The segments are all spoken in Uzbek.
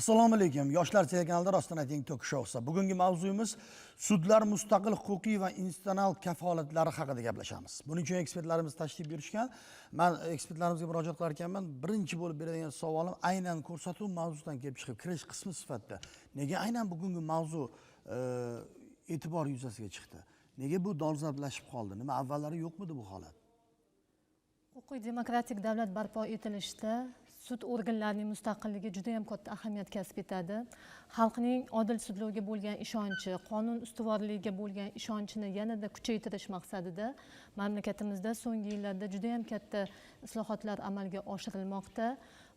Assalomu alaykum. Yoshlar telekanalida Rostdan ayting tok shousi. Bugungi mavzuyimiz sudlar mustaqil huquqiy va institutsional kafolatlari haqida gaplashamiz. Buning uchun ekspertlarimiz tashrif buyurishgan. Men ekspertlarimizga murojaat qilar ekanman. Birinchi bo'lib beradigan savolim aynan ko'rsatuv mavzusidan kelib chiqib, kirish qismi sifatida nega aynan bugungi mavzu e'tibor yuzasiga chiqdi? Nega bu dolzarblashib qoldi? Nima avvallari yo'qmidi bu holat? Huquqiy demokratik davlat barpo etilishda sud organlarining mustaqilligi juda ham katta ahamiyat kasb etadi. Xalqning odil sudlovga bo'lgan ishonchi, qonun ustuvorligiga bo'lgan ishonchini yanada kuchaytirish maqsadida mamlakatimizda so'nggi yillarda juda ham katta islohotlar amalga oshirilmoqda.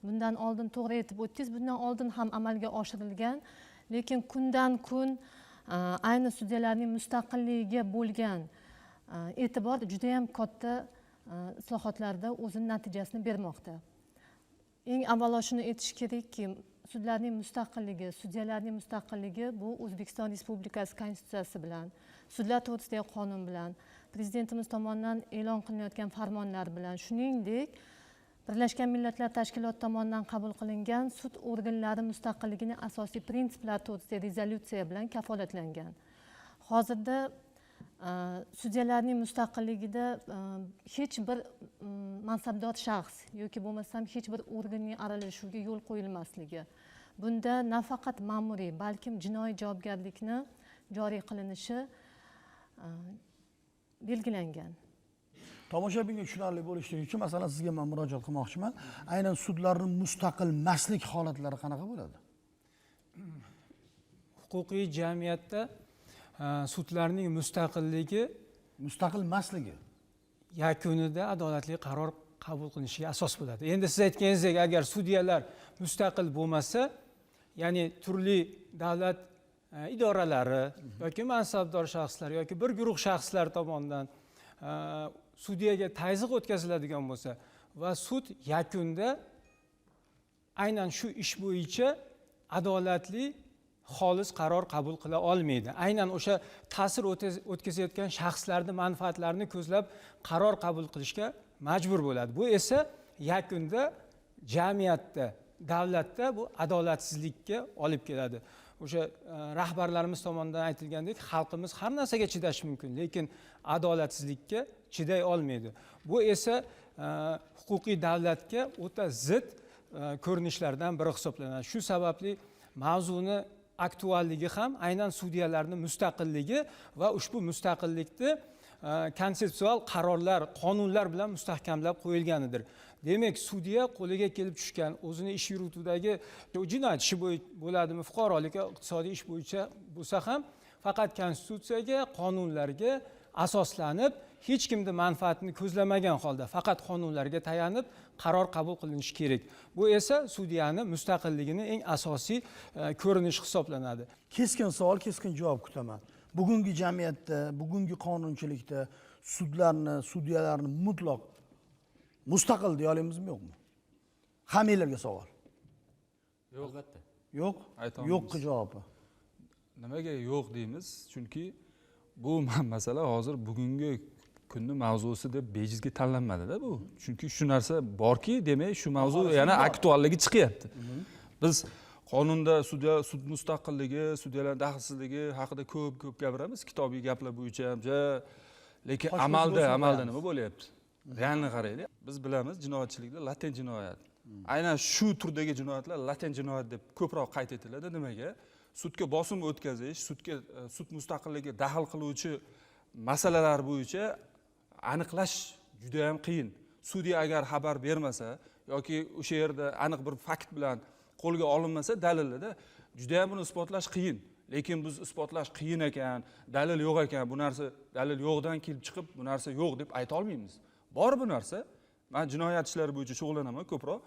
Bundan oldin to'g'ri aytib o'tdingiz, bundan oldin ham amalga oshirilgan, lekin kundan kun ayni sudyalarning mustaqilligiga bo'lgan e'tibor juda ham katta islohotlarda o'zining natijasini bermoqda. Eng avvalo shuni aytish kerakki, sudlarning mustaqilligi, sudyalarning mustaqilligi bu O'zbekiston Respublikasi Konstitutsiyasi bilan, sudlar to'g'risidagi qonun bilan, prezidentimiz tomonidan e'lon qilinayotgan farmonlar bilan, shuningdek Birlashgan Millatlar Tashkiloti tomonidan qabul qilingan sud organlari mustaqilligining asosiy prinsiplari to'g'risidagi rezolyutsiya bilan kafolatlangan. Hozirda sudyalarning mustaqilligida hech bir mansabdor shaxs yoki bo'lmasam hech bir organning aralashuviga yo'l qo'yilmasligi. Bunda nafaqat ma'muriy, balkim jinoiy javobgarlikni joriy qilinishi belgilangan. Tomoshabinga tushunarli bo'lishligi uchun masalan sizga men murojaat qilmoqchiman. Aynan sudlarning mustaqil emaslik holatlari qanaqa bo'ladi? Huquqiy jamiyatda sudlarning mustaqil emasligi yakunida adolatli qaror qabul qilinishiga asos bo'ladi. Endi siz aytganingizdek, agar sudyalar mustaqil bo'lmasa, ya'ni turli davlat idoralari yoki mansabdor shaxslar yoki bir guruh shaxslar tomonidan sudyaga tazyiq o'tkaziladigan bo'lsa va sud yakunda aynan shu ish bo'yicha adolatli xolis qaror qabul qila olmaydi. Aynan o'sha ta'sir o'tkazayotgan shaxslarning manfaatlarini ko'zlab qaror qabul qilishga majbur bo'ladi. Bu esa yakunda jamiyatda, davlatda bu adolatsizlikka olib keladi. O'sha rahbarlarimiz tomonidan aytilgandek, xalqimiz har narsaga chidashi mumkin, lekin adolatsizlikka chiday olmaydi. Bu esa huquqiy davlatga o'ta zid ko'rinishlardan biri hisoblanadi. Shu sababli mavzuni aktualligi ham aynan sudyalarning mustaqilligi va ushbu mustaqillikni konseptual qarorlar, qonunlar bilan mustahkamlab qo'yilganidir. Demak, sudya qo'liga kelib tushgan o'zini ish yurituvdagi jinoyat ishi bo'ladimi, fuqarolik, iqtisodiy ish bo'yicha bo'lsa ham faqat konstitutsiyaga, qonunlarga asoslanib, hech kimning manfaatini ko'zlamagan holda faqat qonunlarga tayanib qaror qabul qilinishi kerak. Bu esa sudyaning mustaqilligining eng asosiy ko'rinishi hisoblanadi. Keskin savol, keskin javob kutaman. Bugungi jamiyatda, bugungi qonunchilikda sudyalarni mutlaq mustaqil deya olamizmi, yo'qmi? Hammanglarga savol. Yo'q, albatta. Yo'q? Yo'qqa javobi. Nimaga yo'q deymiz? Chunki bu masala hozir bugungi kunni mavzusi deb bejizga tanlanmadi-da bu. Chunki shu narsa borki, demak, shu mavzu yana aktualligi chiqyapti. Biz qonunda sud mustaqilligi, sudyalar daxlsizligi haqida ko'p gapiramiz, kitobiy gaplar bo'yicha ham, lekin amalda nima bo'lyapti? Realni qaraylik. Biz bilamiz, jinoyatchilikda latent jinoyat. Aynan shu turdagi jinoyatlar latent jinoyat deb ko'proq qayd etiladi. Nimaga? Sudga bosim o'tkazish, sud mustaqilligiga daxl qiluvchi masalalar bo'yicha aniqlash juda ham qiyin. Sudya agar xabar bermasa yoki o'sha yerda aniq bir fakt bilan qo'lga olinmasa dalilida juda ham buni isbotlash qiyin. Lekin biz isbotlash qiyin ekan, dalil yo'q ekan, bu narsa dalil yo'qdan kelib chiqib, bu narsa yo'q deb ayta olmaymiz. Bor bu narsa. Men jinoyat ishlari bo'yicha shug'ullanaman ko'proq.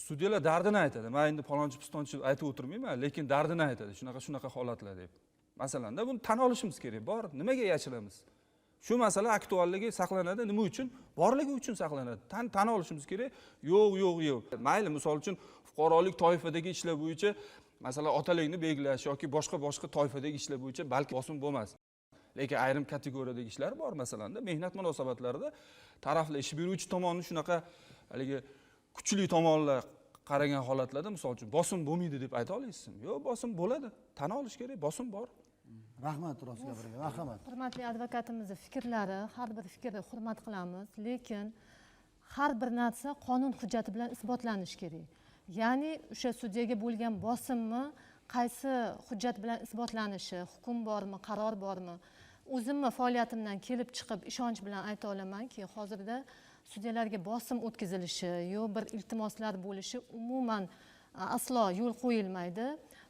Sudyalar dardini aytadi. Men endi palonchi pistonchi aytib o'tirmayman, lekin dardini aytadi. Shunaqa holatlar deb. Masalanda buni tan olishimiz kerak. Bor, nimaga yashiramiz? Shu masala aktualligi saqlanadi. Nima uchun? Borligi uchun saqlanadi. Tan olishimiz kerak. Yo'q. Mayli, misol uchun fuqarolik toifadagi ishlar bo'yicha, masalan, otalikni belgilash yoki boshqa toifadagi ishlar bo'yicha balki bosim bo'lmas. Lekin ayrim kategoriyadagi ishlar bor, masalanda mehnat munosabatlarida taraflar ish beruvchi tomonni shunaqa haligi kuchli tomonlar qaragan holatlarda misol uchun bosim bo'lmaydi deb ayta olasizmi? Yo'q, bosim bo'ladi. Tan olish kerak, bosim bor. Rahmat rost gapirga. Marhamat. Hurmatli advokatimizning fikrlari, har bir fikrni hurmat qilamiz, lekin har bir narsa qonun hujjati bilan isbotlanishi kerak. Ya'ni o'sha sudyaga bo'lgan bosimmi, qaysi hujjat bilan isbotlanishi, hukm bormi, qaror bormi? O'zimni faoliyatimdan kelib chiqib ishonch bilan ayta olamanki, hozirda sudyalarga bosim o'tkazilishi yo bir iltimoslar bo'lishi umuman aslo yo'l qo'yilmaydi.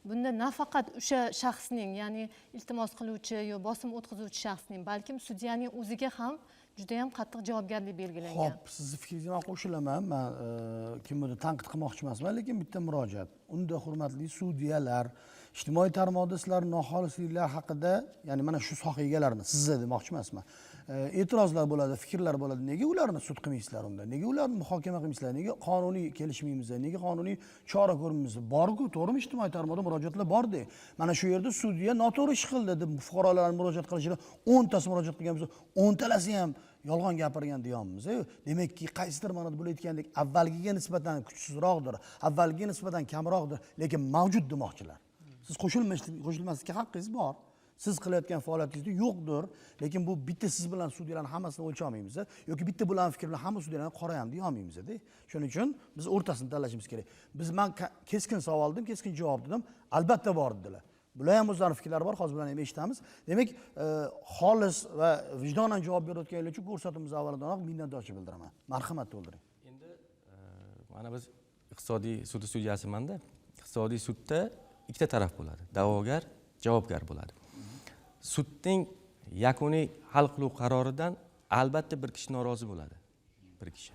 Bunda nafaqat o'sha shaxsning, ya'ni iltimos qiluvchi yo bosim o'tkazuvchi shaxsning, balkim sudyaning o'ziga ham juda ham qattiq javobgarlik belgilangan. Xo'p, sizni fikringizga men qo'shilaman. Men kimni tanqid qilmoqchi emasman, lekin bitta murojaat. Unda hurmatli sudyalar, ijtimoiy tarmoqda sizlar noxolisliklar haqida, ya'ni mana shu soha egalarini sizga demoqchi emasman. E'tirozlar bo'ladi, fikrlar bo'ladi. Nega ularni sud qilmaysizlar unda? Nega ularni muhokama qilmaysizlar? Nega qonuniy kelishmaymiz? Nega qonuniy chora ko'rmaymiz? Bor-ku, to'g'rimi? Ijtimoiy tarmoqda murojaatlar bor-da. Mana shu yerda sudya noto'g'ri ish qildi deb fuqarolarning murojaat qilishida 10 tasi murojaat qilganmiz, 10 talasi ham yolg'on gapirgan deyapmiz. Demakki, qaysidir ma'noda bo'layotgandek avvalgiga nisbatan kuchsizroqdir, avvalgiga nisbatan kamroqdir, lekin mavjud demoqchilar. Siz qo'shilmaslikka haqqingiz bor. Siz qilayotgan faoliyatingizda yo'qdir, lekin bu bitta siz bilan sudyalarning hammasini o'lcha olmaymiz yoki bitta bilan fikr bilan hamma sudyalarni qorayam deya olmaymiz-da. Shuning uchun biz o'rtasini tanlashimiz kerak. Men keskin savol berdim, keskin javob berdim. Albatta bor dedilar. Bular ham o'zlarining fikrlari bor, hozir bilan ham eshitamiz. Demak, xolis va vijdonan javob berayotganlar uchun ko'rsatuvimiz avvalidanoq minnatdorchilik bildiraman. Marhamat to'ldiring. Endi mana biz iqtisodiy sudi sudyasiman-da. Iqtisodiy sudda ikkita taraf bo'ladi. Da'vogar, javobgar bo'ladi. Sudning yakuniy hal qiluv qaroridan albatta bir kishi norozi bo'ladi. Bir kishi.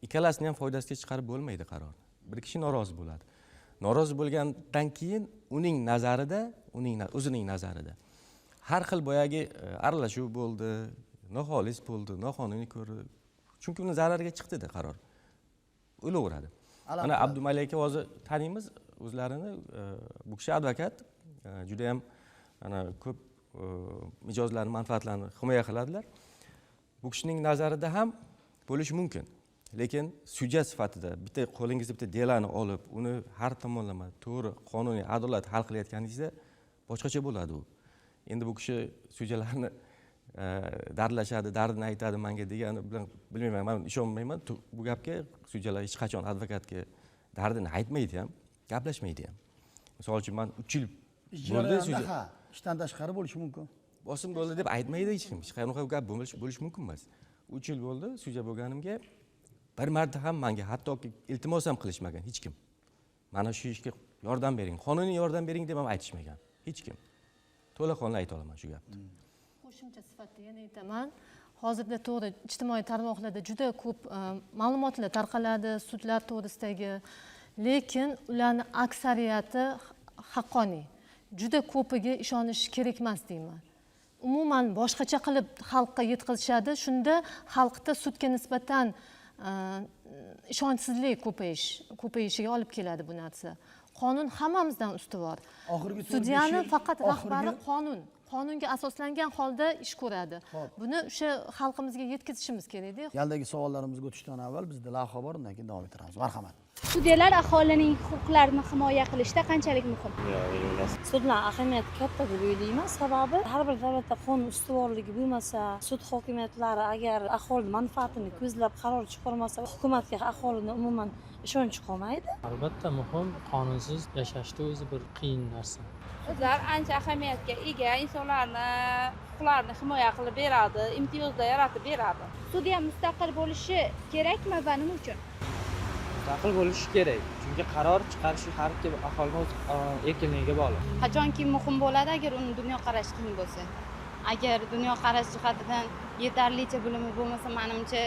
Ikkalasini ham foydasiga chiqarib bo'lmaydi qaror. Bir kishi norozi bo'ladi. Norozi bo'lgandan keyin uning nazarida, o'zining nazarida har xil boyagi aralashuv bo'ldi, noxolis bo'ldi, noqonuniy ko'rdi. Chunki uni zarariga chiqdi-da qaror. O'laveradi. Mana Abdumalik aka hozir taniymiz o'zlarini, bu kishi advokat, juda ham ana ko'p mijozlarning manfaatlarini himoya qiladilar. Bu kishining nazarida ham bo'lishi mumkin. Lekin sudya sifatida bitta qo'lingizda bitta delani olib, uni har tomonlama to'g'ri, qonuniy, adolat hal qilayotganingizda boshqacha bo'ladi u. Endi bu kishi sudyalarni dardlashadi, dardini aytadi menga degani bilan bilmayman, men ishonmayman. Bu gapga sudyalar hech qachon advokatga dardini aytmaydi ham, gaplashmaydi ham. Misol uchun men 3 yil bo'ldi sudya. Ishdan tashqari bo'lishi mumkin. Bosim bo'ldi deb aytmaydi hech kim. Hech qanaqa gap bo'lishi mumkin emas. 3 yil bo'ldi sudya bo'lganimga. Bir marta ham menga hattoki iltimos ham qilishmagan hech kim. Mana shu ishga yordam bering, qonuniy yordam bering deb ham aytishmagan hech kim. To'laqonli ayta olaman shu gapni. Qo'shimcha sifatida yana aytaman. Hozirda to'g'ri ijtimoiy tarmoqlarda juda ko'p ma'lumotlar tarqaladi sudlar to'g'risidagi, lekin ularning aksariyati haqqoniy. Juda ko'piga ishonish kerak emas deyman. Umuman boshqacha qilib xalqqa yetkazishadi. Shunda xalqda sudga nisbatan ishonchsizlik ko'payishiga olib keladi bu narsa. Qonun hammamizdan ustuvor. Sudyani faqat rahbari qonunga asoslangan holda ish ko'radi. Buni o'sha xalqimizga yetkazishimiz kerak-da. Yaldagi savollarimizga o'tishdan avval bizda lavha bor, undan keyin davom ettiramiz. Marhamat. Sudyalar aholining huquqlarini himoya qilishda qanchalik muhim? Sudlar ahamiyati katta deb o'ylayman. Sababi har bir davlatda qonun ustuvorligi bo'lmasa, sud hokimiyatlari agar aholi manfaatini ko'zlab qaror chiqarmasa, hukumatga aholining umuman ishonchi qolmaydi. Albatta muhim, qonunsiz yashashda o'zi bir qiyin narsa. Sudlar ancha ahamiyatga ega, insonlarni huquqlarini himoya qilib beradi, imtiyozlar yaratib beradi. Sudya mustaqil bo'lishi kerakmi va nima uchun? Mustaqil bo'lishi kerak. Chunki qaror chiqarish har kim aholining erkinligiga bog'liq. Qachonki muhim bo'ladi agar uni dunyoqarashi qiyin bo'lsa. Agar dunyoqarash jihatidan yetarlicha bilimi bo'lmasa, menimcha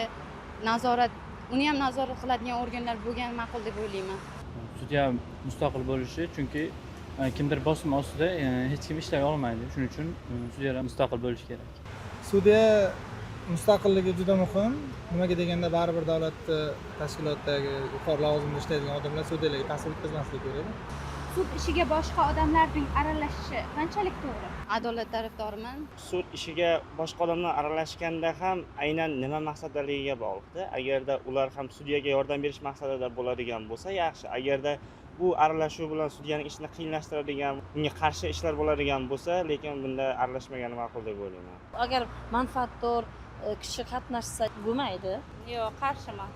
uni ham nazorat qiladigan organlar bo'lgan ma'qul deb o'ylayman. Sudya mustaqil bo'lishi, chunki kimdir bosim ostida hech kim ishlay olmaydi. Shuning uchun sudyalar mustaqil bo'lishi kerak. Sudya mustaqilligi juda muhim. Nimaga deganda baribir davlat tashkilotidagi yuqori lavozimda ishlaydigan odamlar sudyalarga ta'sir o'tkazmasligi kerak. sud ishiga boshqa odamlarning aralashishi qanchalik to'g'ri? Adolat tarafdoriman. Sud ishiga boshqa odamlar aralashganda ham aynan nima maqsadligiga bog'liqda. Agarda ular ham sudyaga yordam berish maqsadida bo'ladigan bo'lsa, yaxshi. Agarda bu aralashuv bilan sudyaning ishini qiyinlashtiradigan, unga qarshi ishlar bo'ladigan bo'lsa, lekin bunda aralashmagani ma'qul deb o'ylayman. agar manfaatdor kishi qatnashsa bo'lmaydi. Yo'q, qarshiman.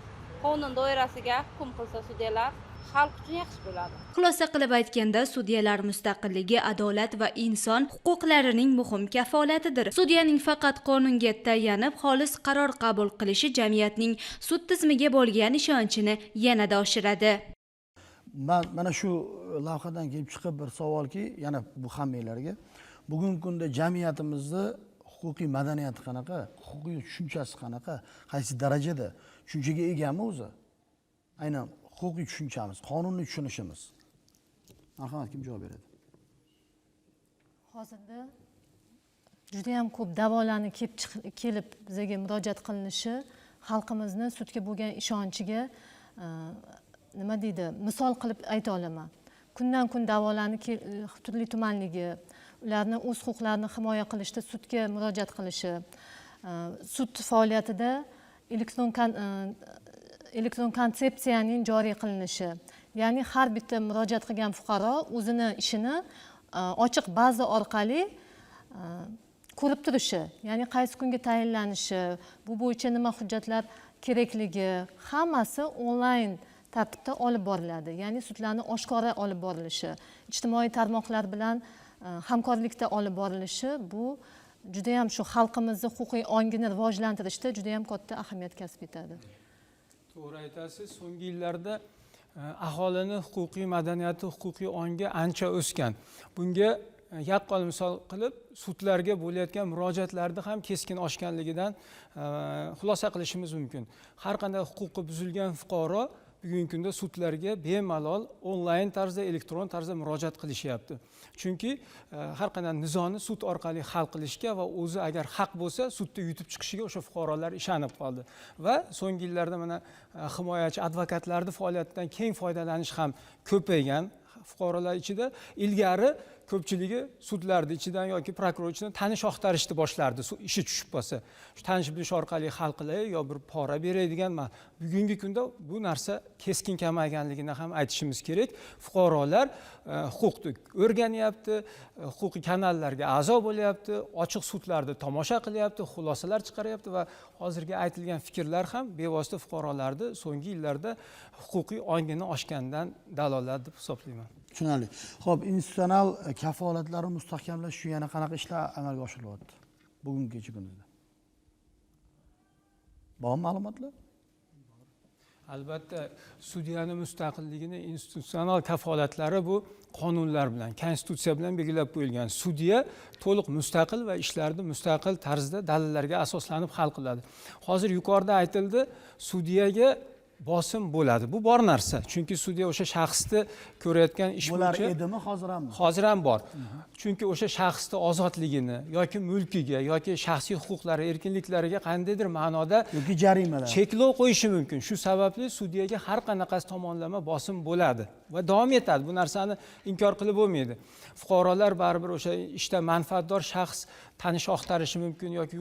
Qonun doirasiga hukm qilsa sudyalar xalq uchun yaxshi bo'ladi. Xulosa qilib aytganda, sudyalar mustaqilligi adolat va inson huquqlarining muhim kafolatidir. Sudyaning faqat qonunga tayanib xolis qaror qabul qilishi jamiyatning sud tizimiga bo'lgan ishonchini yanada oshiradi. Mana shu lavhadan kelib chiqib bir savolki, yana bu hammanglarga. Bugungi kunda jamiyatimizda huquqiy madaniyati qanaqa, huquqiy tushunchasi qanaqa, qaysi darajada tushunchaga egami o'zi? Aynan huquqiy tushunchamiz, qonunni tushunishimiz. Marhamat, kim javob beradi? Hozirda juda ham ko'p da'volarni kelib bizga murojaat qilinishi xalqimizni sudga bo'lgan ishonchiga nima deydi, misol qilib ayta olaman. Kundan kun da'volarni turli tumanligi, ularni o'z huquqlarini himoya qilishda sudga murojaat qilishi, sud faoliyatida elektron konsepsiyaning joriy qilinishi, ya'ni har bitta murojaat qilgan fuqaro o'zini ishini ochiq baza orqali ko'rib turishi, ya'ni qaysi kunga tayinlanishi, bu bo'yicha nima hujjatlar kerakligi, hammasi onlayn tartibda olib boriladi. Ya'ni sudlarni oshkora olib borilishi, ijtimoiy tarmoqlar bilan hamkorlikda olib borilishi, bu juda ham shu xalqimizni huquqiy ongini rivojlantirishda juda ham katta ahamiyat kasb etadi. To'g'ri aytasiz. So'nggi yillarda aholini huquqiy madaniyati, huquqiy ongi ancha o'sgan. Bunga yaqqol misol qilib, sudlarga bo'layotgan murojaatlarda ham keskin oshganligidan xulosa qilishimiz mumkin. Har qanday huquqi buzilgan fuqaro bugungi kunda sudlarga bemalol onlayn tarzda, elektron tarzda murojaat qilishyapti. Chunki har qanday nizoni sud orqali hal qilishga va o'zi agar haq bo'lsa, sudda yutib chiqishiga o'sha fuqarolar ishonib qoldi. Va so'nggi yillarda mana himoyachi advokatlarning faoliyatidan keng foydalanish ham ko'paygan. Fuqarolar ichida ilgari ko'pchiligi sudlarning ichidan yoki prokuror ichidan tanish axtarishni boshlardi, ishi tushib qolsa. Shu tanish bilish orqali hal qilay yo bir pora beray degan. Bugungi kunda bu narsa keskin kamayganligini ham aytishimiz kerak. Fuqarolar huquqni o'rganyapti, huquqiy kanallarga a'zo bo'lyapti, ochiq sudlarda tomosha qilyapti, xulosalar chiqaryapti va hozirgi aytilgan fikrlar ham bevosita fuqarolarni so'nggi yillarda huquqiy ongini oshgandan dalolat deb hisoblayman. Tushunarli. Xo'p, institutsional kafolatlarni mustahkamlash uchun yana qanaqa ishlar amalga oshirilyapti bugungi kunimizda? Bormi ma'lumotlar? Albatta, sudyaning mustaqilligini institutsional kafolatlari bu qonunlar bilan, konstitutsiya bilan belgilab qo'yilgan. Sudya to'liq mustaqil va ishlarni mustaqil tarzda dalillarga asoslanib hal qiladi. Hozir yuqorida aytildi, sudyaga bosim bo'ladi. Bu bor narsa. Chunki sudya o'sha shaxsni ko'rayotgan ish bo'yicha Bular edimi, hozir ham? Hozir ham bor. Chunki o'sha shaxsning ozodligini yoki mulkiga yoki shaxsiy huquqlari, erkinliklariga qandaydir ma'noda yoki jarimalar cheklov qo'yishi mumkin. Shu sababli sudyaga har qanaqasi tomonlama bosim bo'ladi va davom etadi. Bu narsani inkor qilib bo'lmaydi. Fuqarolar baribir o'sha ishda manfaatdor shaxs tanish axtarishi mumkin yoki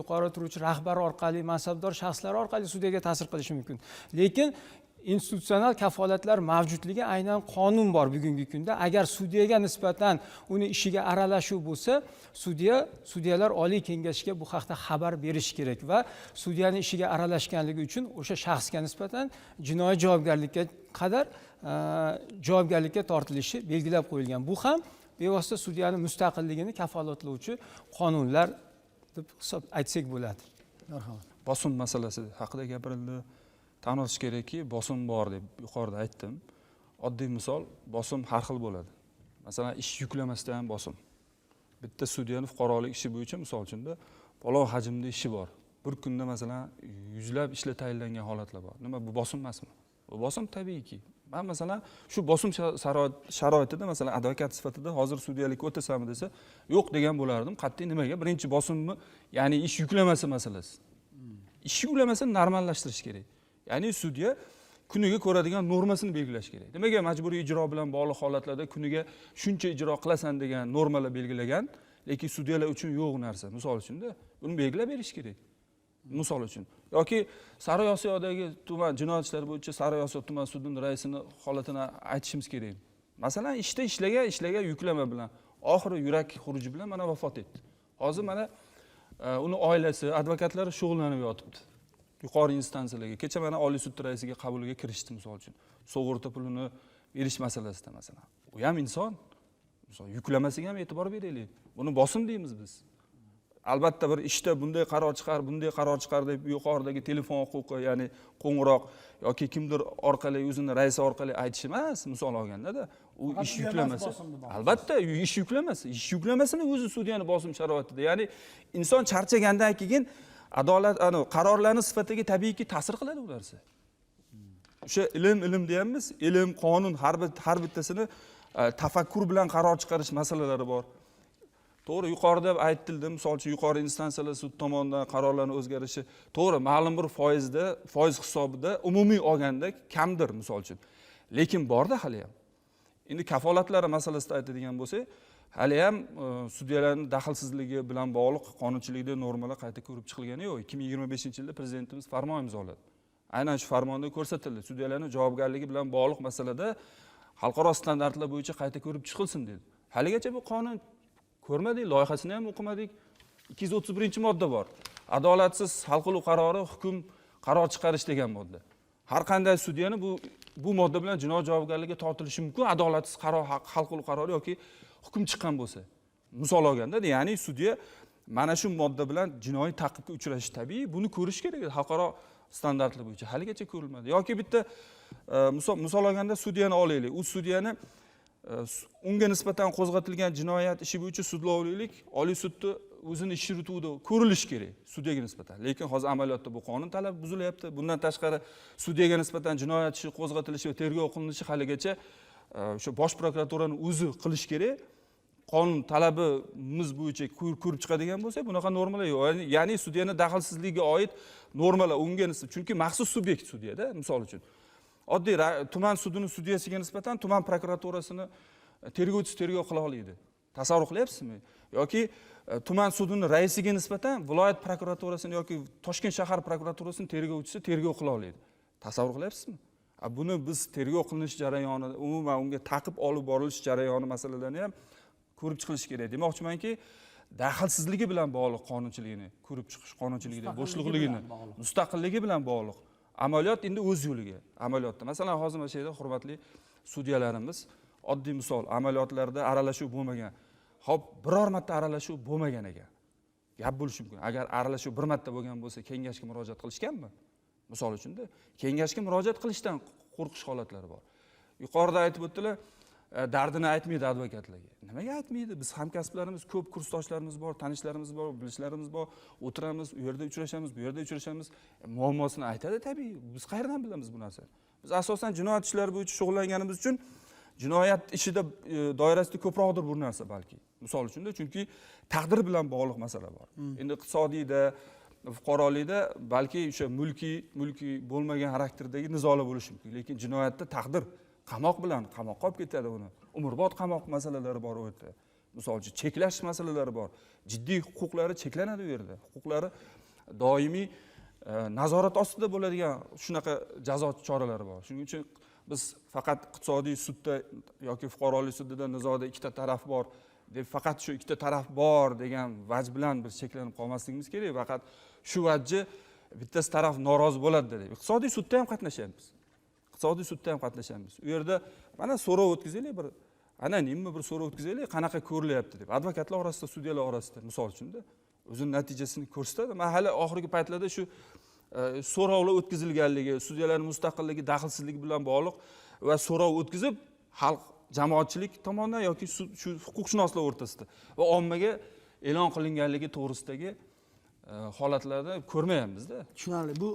yuqori turuvchi rahbar orqali, mansabdor shaxslar orqali sudyaga ta'sir qilishi mumkin. Lekin institutsional kafolatlar mavjudligi aynan qonun bor bugungi kunda. Agar sudyaga nisbatan uni ishiga aralashuv bo'lsa, sudyalar Oliy Kengashiga bu haqda xabar berish kerak va sudyaning ishiga aralashganligi uchun o'sha shaxsga nisbatan jinoiy javobgarlikka qadar javobgarlikka tortilishi belgilab qo'yilgan. Bu ham bevosita sudyaning mustaqilligini kafolatlovchi qonunlar deb aytsak bo'ladi. Marhamat. Bosim masalasi haqida gapirildi. Tan olish kerakki, bosim bor deb yuqorida aytdim. Oddiy misol, bosim har xil bo'ladi. Masalan, ish yuklamasdan ham bosim. Bitta sudyaning fuqarolik ishi bo'yicha misol uchunda palov hajmda ishi bor. Bir kunda masalan yuzlab ishlar tayinlangan holatlar bor. Nima bu bosim emasmi? Bu bosim tabiiyki. Men masalan shu bosim sharoitida masalan advokat sifatida hozir sudyalikka o'tasammi desa, yo'q degan bo'lardim. Qat'iy nimaga? Birinchi bosimni, ya'ni ish yuklamasi masalasi. Ish yuklamasi normallashtirish kerak. Ya'ni sudya kuniga ko'radigan normasini belgilash kerak. Nimaga majburiy ijro bilan bog'liq holatlarda kuniga shuncha ijro qilasan degan normalar belgilagan, lekin sudyalar uchun yo'q narsa. Misol uchun-da, buni belgilab berish kerak. Misol uchun yoki Sariosiyo'dagi tuman jinoyat ishlari bo'yicha Sariosiyo tuman sudining raisini holatini aytishimiz kerak. Masalan, ishlagan yuklama bilan oxiri yurak xuruji bilan mana vafot etdi. Hozir mana uni oilasi, advokatlari shug'ullanib yotibdi. Yuqori instansiyalarga, kecha mana Oliy sud raisiga qabuliga kirishdi misol uchun. Sug'urta pulini berish masalasida masalan. U ham inson. Misol yuklamasiga ham e'tibor beraylik. Buni bosim deymiz biz. Albatta bir ishda bunday qaror chiqar deb yuqoridagi telefon huquqi, ya'ni qo'ng'iroq yoki kimdir orqali o'zini raisi orqali aytish emas, misol olganda-da, u ish yuklamasi. Albatta, ish yuklamasini o'zi sudyani bosim sharoitida. Ya'ni inson charchagandan keyin adolat qarorlarning sifatiga tabiiyki ta'sir qiladi u narsa. O'sha ilm deyapmiz, ilm, qonun har bittasini tafakkur bilan qaror chiqarish masalalari bor. To'g'ri, yuqorida aytildi, misol uchun yuqori instansiyalar sud tomonidan qarorlarning o'zgarishi, to'g'ri, ma'lum bir foiz hisobida umumiy olganda kamdir misol uchun. Lekin borda hali ham. Endi kafolatlari masalasida aytadigan bo'lsak, hali ham sudyalarning daxlsizligi bilan bog'liq qonunchilikda normalar qayta ko'rib chiqilgani yo'q. 2025-yilda prezidentimiz farmon imzoladi. Aynan shu farmonda ko'rsatildi, sudyalarning javobgarligi bilan bog'liq masalada xalqaro standartlar bo'yicha qayta ko'rib chiqilsin dedi. Haligacha bu qonun ko'rmadik, loyihasini ham o'qimadik. 231-modda bor. Adolatsiz hal qiluv qarori, hukm, qaror chiqarish degan modda. Har qanday sudyani bu modda bilan jinoyat javobgarligiga tortilishi mumkin, adolatsiz qaror, hal qiluv qarori yoki hukm chiqqan bo'lsa. Misol olganda, ya'ni sudya mana shu modda bilan jinoiy ta'qibga uchrashi tabiiy, buni ko'rish kerak xalqaro standartlar bo'yicha. Haligacha ko'rilmadi. Yoki bitta misol olganda sudyani olaylik. U sudyani unga nisbatan qo'zg'atilgan jinoyat ishi bo'yicha sudlovlik Oliy sudda o'zini ish yurituvida ko'rilishi kerak sudyaga nisbatan. Lekin hozir amaliyotda bu qonun talabi buzilyapti. Bundan tashqari sudyaga nisbatan jinoyat ishi qo'zg'atilishi va tergov qilinishi haligacha o'sha bosh prokuraturaning o'zi qilish kerak. Qonun talabimiz bo'yicha ko'rib chiqadigan bo'lsa, bunaqa normalar yo'q. Ya'ni sudyaning daxlsizligiga oid normalar unga nisbatan, chunki maxsus subyekt sudyada, misol uchun oddiy tuman sudining sudyasiga nisbatan tuman prokuraturasini tergovchisi tergov qila oladi. Tasavvur qilyapsizmi? Yoki tuman sudining raisiga nisbatan viloyat prokuraturasini yoki Toshkent shahar prokuraturasining tergovchisi tergov qila oladi. Tasavvur qilyapsizmi? Buni biz tergov qilinish jarayoni, umuman unga ta'qib olib borilish jarayoni masalalarini ham ko'rib chiqilishi kerak. Demoqchimanki, daxlsizligi bilan bog'liq qonunchiligini ko'rib chiqish, qonunchiligida bo'shliqligini, mustaqilligi bilan bog'liq. Amaliyot endi o'z yo'liga. Amaliyotda, masalan, hozir mana shu yerda hurmatli sudyalarimiz, oddiy misol, amaliyotlarda aralashuv bo'lmagan. Xo'p, biror marta aralashuv bo'lmagan ekan. Gap bo'lishi mumkin. Agar aralashuv bir marta bo'lgan bo'lsa, kengashga murojaat qilishganmi? Misol uchun-da, kengashga murojaat qilishdan qo'rqish holatlari bor. Yuqorida aytib o'tdilar, dardini aytmaydi advokatlarga. Nimaga aytmaydi? Biz hamkasblarimiz ko'p, kursdoshlarimiz bor, tanishlarimiz bor, bilishlarimiz bor. O'tiramiz, u yerda uchrashamiz, bu yerda uchrashamiz. Muammosini aytadi tabiiy. Biz qayerdan bilamiz bu narsani? Biz asosan jinoyat ishlari bo'yicha shug'ullanganimiz uchun jinoyat ishida doirasida ko'proqdir bu narsa balki. Misol uchun-da, chunki taqdir bilan bog'liq masala bor. Endi iqtisodiyda, fuqarolikda balki o'sha mulkiy bo'lmagan xarakterdagi nizolar bo'lishi mumkin, lekin jinoyatda taqdir qamoq bilan qamoqqa olib ketadi uni. Umrbod qamoq masalalari bor u yerda. Misol uchun cheklash masalalari bor. Jiddiy huquqlari cheklanadi u yerda. Huquqlari doimiy nazorat ostida bo'ladigan shunaqa jazo choralari bor. Shuning uchun biz faqat iqtisodiy sudda yoki fuqarolik sudida nizoda ikkita taraf bor deb faqat shu ikkita taraf bor degan vaj bilan biz cheklanib qolmasligimiz kerak. Faqat shu vajni bittasi taraf norozi bo'ladi deb. Iqtisodiy sudda ham qatnashamiz. Iqtisodiy sudda ham qatnashamiz. U yerda mana so'rov o'tkazaylik, bir anonim bir so'rov o'tkazaylik, qanaqa ko'rilyapti deb. Advokatlar orasida, sudyalar orasida misol uchun-da o'zining natijasini ko'rsatadi. Men hali oxirgi paytlarda shu so'rovlar o'tkazilganligi, sudyalarning mustaqilligi, daxlsizligi bilan bog'liq va so'rov o'tkazib xalq, jamoatchilik tomonidan yoki shu huquqshunoslar o'rtasida va ommaga e'lon qilinganligi to'g'risidagi holatlarda ko'rmayapmiz-da. Tushunarli. Bu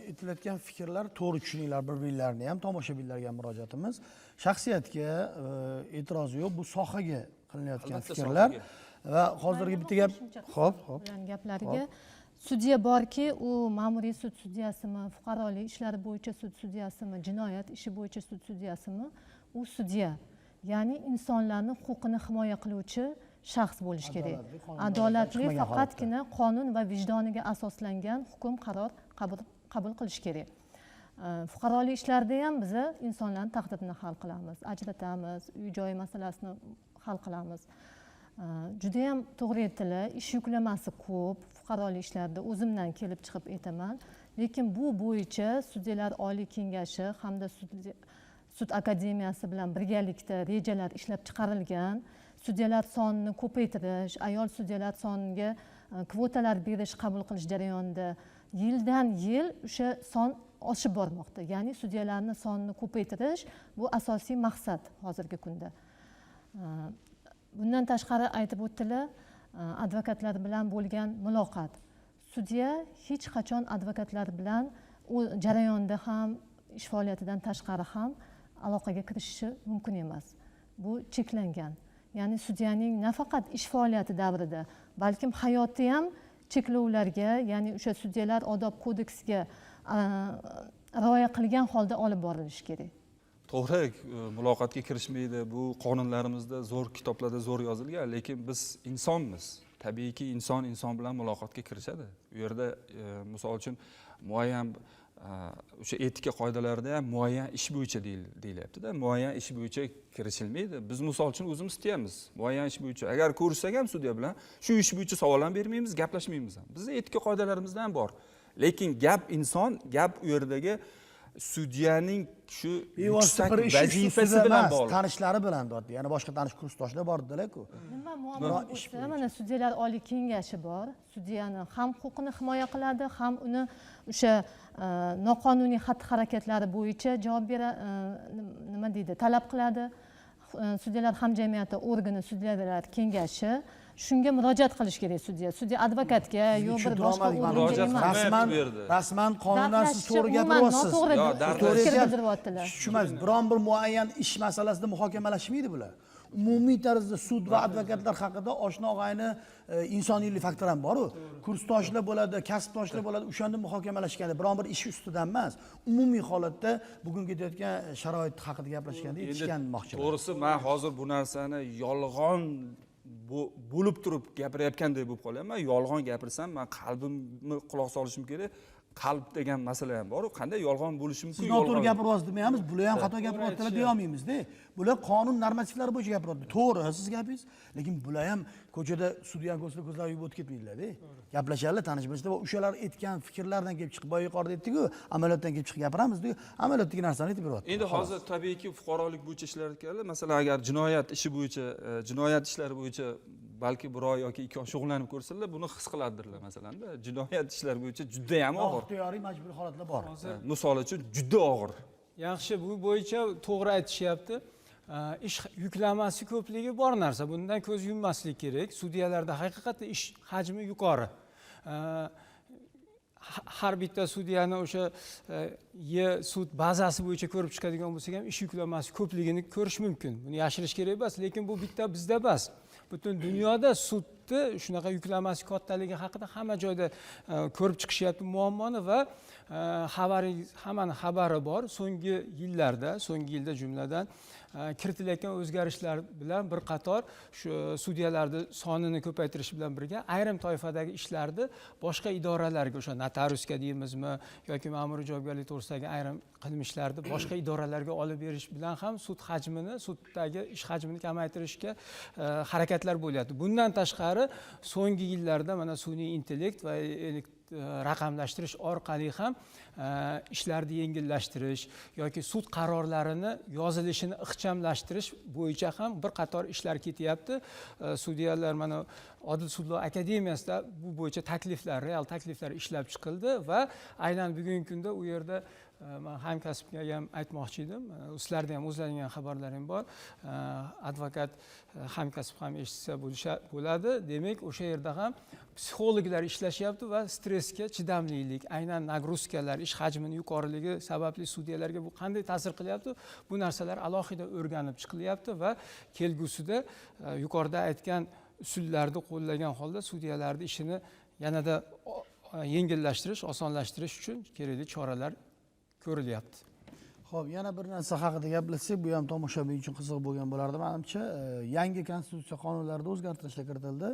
aytilayotgan fikrlar to'g'ri tushuninglar bir-birlarini ham, tomoshabinlarga ham murojaatimiz. Shaxsiyatga e'tirozi yo'q, bu sohaga qilinayotgan fikrlar va hozirgi bitta gap. Xo'p. Bilan gaplariga sudya borki, u ma'muriy sud sudyasimi, fuqarolik ishlari bo'yicha sud sudyasimi, jinoyat ishi bo'yicha sud sudyasimi, u sudya. Ya'ni insonlarning huquqini himoya qiluvchi shaxs bo'lishi kerak. Adolatli, faqatgina qonun va vijdoniga asoslangan hukm, qaror qabul qilish kerak. Fuqarolik ishlarida ham biz insonlarning taqdirini hal qilamiz, ajratamiz, uy-joy masalasini hal qilamiz. Juda ham to'g'ri aytdilar, ish yuklamasi ko'p fuqarolik ishlarida, o'zimdan kelib chiqib aytaman. Lekin bu bo'yicha sudyalar oliy kengashi hamda sud akademiyasi bilan birgalikda rejalar ishlab chiqarilgan. Sudyalar sonini ko'paytirish, ayol sudyalar soniga kvotalar berish, qabul qilish jarayonida yildan yil o'sha son oshib bormoqda. Ya'ni sudyalarning sonini ko'paytirish bu asosiy maqsad hozirgi kunda. Bundan tashqari aytib o'tdilar, advokatlar bilan bo'lgan muloqot. Sudya hech qachon advokatlar bilan u jarayonda ham, ish faoliyatidan tashqari ham aloqaga kirishishi mumkin emas. Bu cheklangan. Ya'ni sudyaning nafaqat ish faoliyati davrida, balkim hayoti ham cheklovlarga, ya'ni o'sha sudyalar odob kodeksiga rioya qilgan holda olib borilishi kerak. To'g'ri, muloqotga kirishmaydi. Bu qonunlarimizda zo'r kitoblarda zo'r yozilgan, lekin biz insonmiz. Tabiiyki inson bilan muloqotga kirishadi. U yerda misol uchun muayyan o'sha etika qoidalarida ham muayyan ish bo'yicha deyilyapti-da. Muayyan ish bo'yicha kirishilmaydi. Biz misol uchun o'zimiz istaymiz. Muayyan ish bo'yicha agar ko'rishsak ham sudya bilan shu ish bo'yicha savol ham bermaymiz, gaplashmaymiz ham. Bizning etika qoidalarimizda ham bor. Lekin gap inson, gap u yerdagi sudyaning shu yuksak vazifasi bilan bog'liq. Tanishlari bilan bordi. Ya'ni boshqa tanish kursdoshlar bordilar-ku. Nima muammo bo'lsa, mana sudyalar oliy kengashi bor. Sudyani ham huquqini himoya qiladi, ham uni o'sha noqonuniy xatti-harakatlari bo'yicha javob nima deydi, talab qiladi. Sudyalar hamjamiyati organi, sudyalar kengashi shunga murojaat qilish kerak sudya. Sudya advokatga yo bir boshqa organga emas. Rasman qonundan siz to'g'ri gapiryapsiz. To'g'ri. Tushunmaysiz. Biron bir muayyan ish masalasida muhokamalashmaydi bular. Umumiy tarzda sud va advokatlar haqida oshna og'ayni insoniylik faktor ham bor-ku. Kursdoshlar bo'ladi, kasbdoshlar bo'ladi, o'shanda muhokamalashganda biron bir ish ustidan emas, umumiy holatda bugun ketayotgan sharoit haqida gaplashganda yetishgan demoqchiman. To'g'risi, men hozir bu narsani yolg'on bo'lib turib gapirayotgandek bo'lib qolyapman. Yolg'on gapirsam, men qalbimni quloq solishim kerak. Qalb degan masala ham bor. Qanday yolg'on bo'lishi mumkin? Siz noto'g'ri gapiryapsiz demaymiz, bular ham xato gapiryaptilar deya olmaymiz-da. Bular qonun normativlari bo'yicha gapiryapti. To'g'ri, siz gapingiz, lekin bular ham ko'chada sudyan ko'zlar yuvib o'tib ketmaydilar-da. Gaplashadilar, tanish-bilishlar va o'shalar aytgan fikrlardan kelib chiqib, boya yuqorida aytdik-ku, amaliyotdan kelib chiqib gapiramiz-da. Amaliyotdagi narsani aytib beryapti. Endi hozir tabiiyki fuqarolik bo'yicha ishlar keladi. Masalan, agar jinoyat ishi bo'yicha, jinoyat ishlari bo'yicha balki bir oy yoki 2 oy shug'ullanib ko'rsalar, buni his qiladilar masalanda. Jinoyat ishlari bo'yicha juda ham og'ir. Ixtiyoriy majburiy holatlar bor. Misol uchun juda og'ir. Yaxshi, bu bo'yicha to'g'ri aytishyapti. Ish yuklamasi ko'pligi bor narsa. Bundan ko'z yummaslik kerak. Sudyalarda haqiqatda ish hajmi yuqori. Har bitta sudyani o'sha sud bazasi bo'yicha ko'rib chiqadigan bo'lsak ham ish yuklamasi ko'pligini ko'rish mumkin. Buni yashirish kerak emas, lekin bu bitta bizda emas. Butun dunyoda sudni shunaqa yuklamasi kattaligi haqida hamma joyda ko'rib chiqishyapti muammoni va hammaning xabari bor. So'nggi yilda jumladan kiritilayotgan o'zgarishlar bilan bir qator shu sudyalarni sonini ko'paytirish bilan birga ayrim toifadagi ishlarni boshqa idoralarga, o'sha notariusga deymizmi yoki ma'muriy javobgarlik to'g'risidagi ayrim qilmishlarni boshqa idoralarga olib berish bilan ham suddagi ish hajmini kamaytirishga harakatlar bo'lyapti. Bundan tashqari so'nggi yillarda mana sun'iy intellekt va raqamlashtirish orqali ham ishlarni yengillashtirish yoki sud qarorlarini yozilishini ixchamlashtirish bo'yicha ham bir qator ishlar ketyapti. Sudyalar mana Odil sudlov akademiyasida bu bo'yicha real takliflar ishlab chiqildi va aynan bugungi kunda u yerda men hamkasbga ham aytmoqchi edim. Sizlarda ham o'zlaringizning xabarlaring bor. Advokat hamkasb ham eshitsa bo'ladi. Demak, o'sha yerda ham psixologlar ishlashyapti va stressga chidamlilik, aynan nagruzkalar, ish hajmining yuqoriligi sababli sudyalarga bu qanday ta'sir qilyapti? Bu narsalar alohida o'rganib chiqilyapti va kelgusida yuqorida aytgan usullarni qo'llagan holda sudyalarning ishini yanada yengillashtirish, osonlashtirish uchun kerakli choralar ko'rilyapti. Xo'p, yana bir narsa haqida gaplashsak, bu ham tomoshabin uchun qiziq bo'lgan bo'lardi menimcha. Yangi konstitutsiya qonunlarida o'zgartirishlar kiritildi.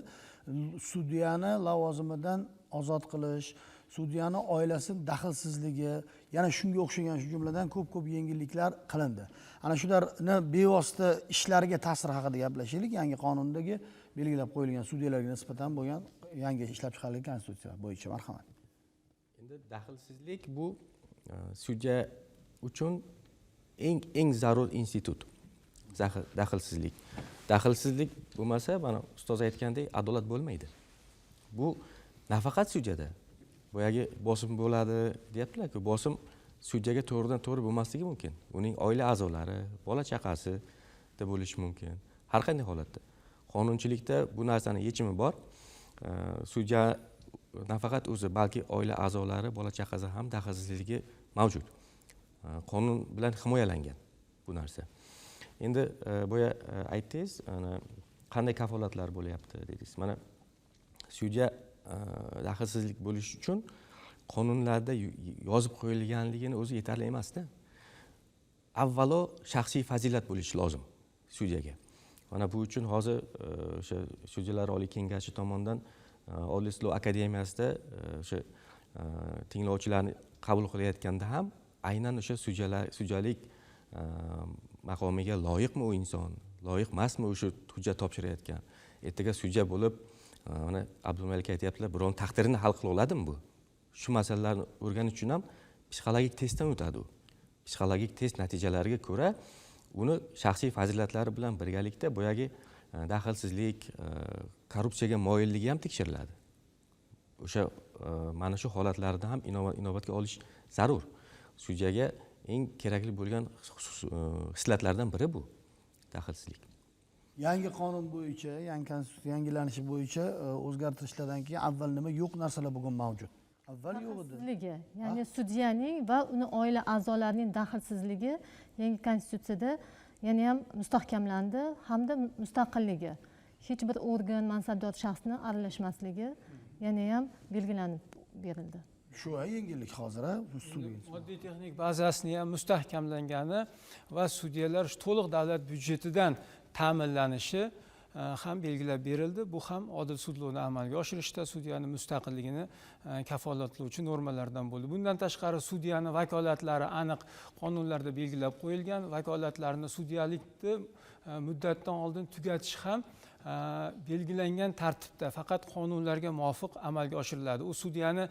Sudyani lavozimidan ozod qilish, sudyani oilasining daxlsizligi, yana shunga o'xshagan shu jumladan ko'p yengilliklar qilindi. Ana shularni bevosita ishlariga ta'siri haqida gaplashaylik. Yangi qonundagi belgilab qo'yilgan sudyalarga nisbatan bo'lgan yangi ishlab chiqarilgan konstitutsiya bo'yicha. Marhamat. Endi daxlsizlik bu sudya uchun eng zarur institut. Daxlsizlik. Daxlsizlik bo'lmasa, mana ustoz aytgandek, adolat bo'lmaydi. Bu nafaqat sudyada. Boyagi bosim bo'ladi, deyaptilar-ku, bosim sudyaga to'g'ridan to'g'ri bo'lmasligi mumkin. Uning oila a'zolari, bola chaqasi da bo'lishi mumkin. Har qanday holatda. Qonunchilikda bu narsaning yechimi bor. Sudya nafaqat o'zi, balki oila a'zolari, bola chaqasi ham daxlsizligi mavjud. Qonun bilan himoyalangan bu narsa. Endi boya aytdingiz, qanday kafolatlar bo'lyapti dedingiz. Mana sudya daxlsizlik bo'lish uchun qonunlarda yozib qo'yilganligini o'zi yetarli emasda. Avvalo shaxsiy fazilat bo'lishi lozim sudyaga. Mana bu uchun hozir o'sha Sudyalar Oliy Kengashi tomonidan Oliy sudlov akademiyasida o'sha tinglovchilarni qabul qilayotganda ham aynan o'sha sudyalik maqomiga loyiqmi u inson, loyiq emasmi o'sha hujjat topshirayotgan. Ertaga sudya bo'lib, mana Abdumalik aytayaptilar, birovning taqdirini hal qila oladimi bu? Shu masalalarni o'rganish uchun ham psixologik testdan o'tadi u. Psixologik test natijalariga ko'ra uni shaxsiy fazilatlari bilan birgalikda boyagi daxlsizlik, korrupsiyaga moyilligi ham tekshiriladi. O'sha mana shu holatlarda ham inobatga olish zarur. Sudyaga eng kerakli bo'lgan xislatlardan biri bu daxlsizlik. Yangi qonun bo'yicha, yangi konstitutsiya yangilanishi bo'yicha o'zgartirishlardan keyin avval nima yo'q narsalar bugun mavjud. Avval yo'q edi. Daxlsizligi, ya'ni sudyaning va uni oila a'zolarining daxlsizligi yangi konstitutsiyada yana ham mustahkamlandi hamda mustaqilligi. Hech bir organ, mansabdor shaxsni aralashmasligi yana ham belgilanib berildi. Shu yengillik hozir moddiy texnik bazasini ham mustahkamlangani va sudyalar to'liq davlat byudjetidan ta'minlanishi ham belgilab berildi. Bu ham odil sudlovni amalga oshirishda sudyani mustaqilligini kafolatlovchi normalardan bo'ldi. Bundan tashqari sudyani vakolatlari aniq qonunlarda belgilab qo'yilgan. Vakolatlarni sudyalikni muddatdan oldin tugatish ham belgilangan tartibda faqat qonunlarga muvofiq amalga oshiriladi. U sudyani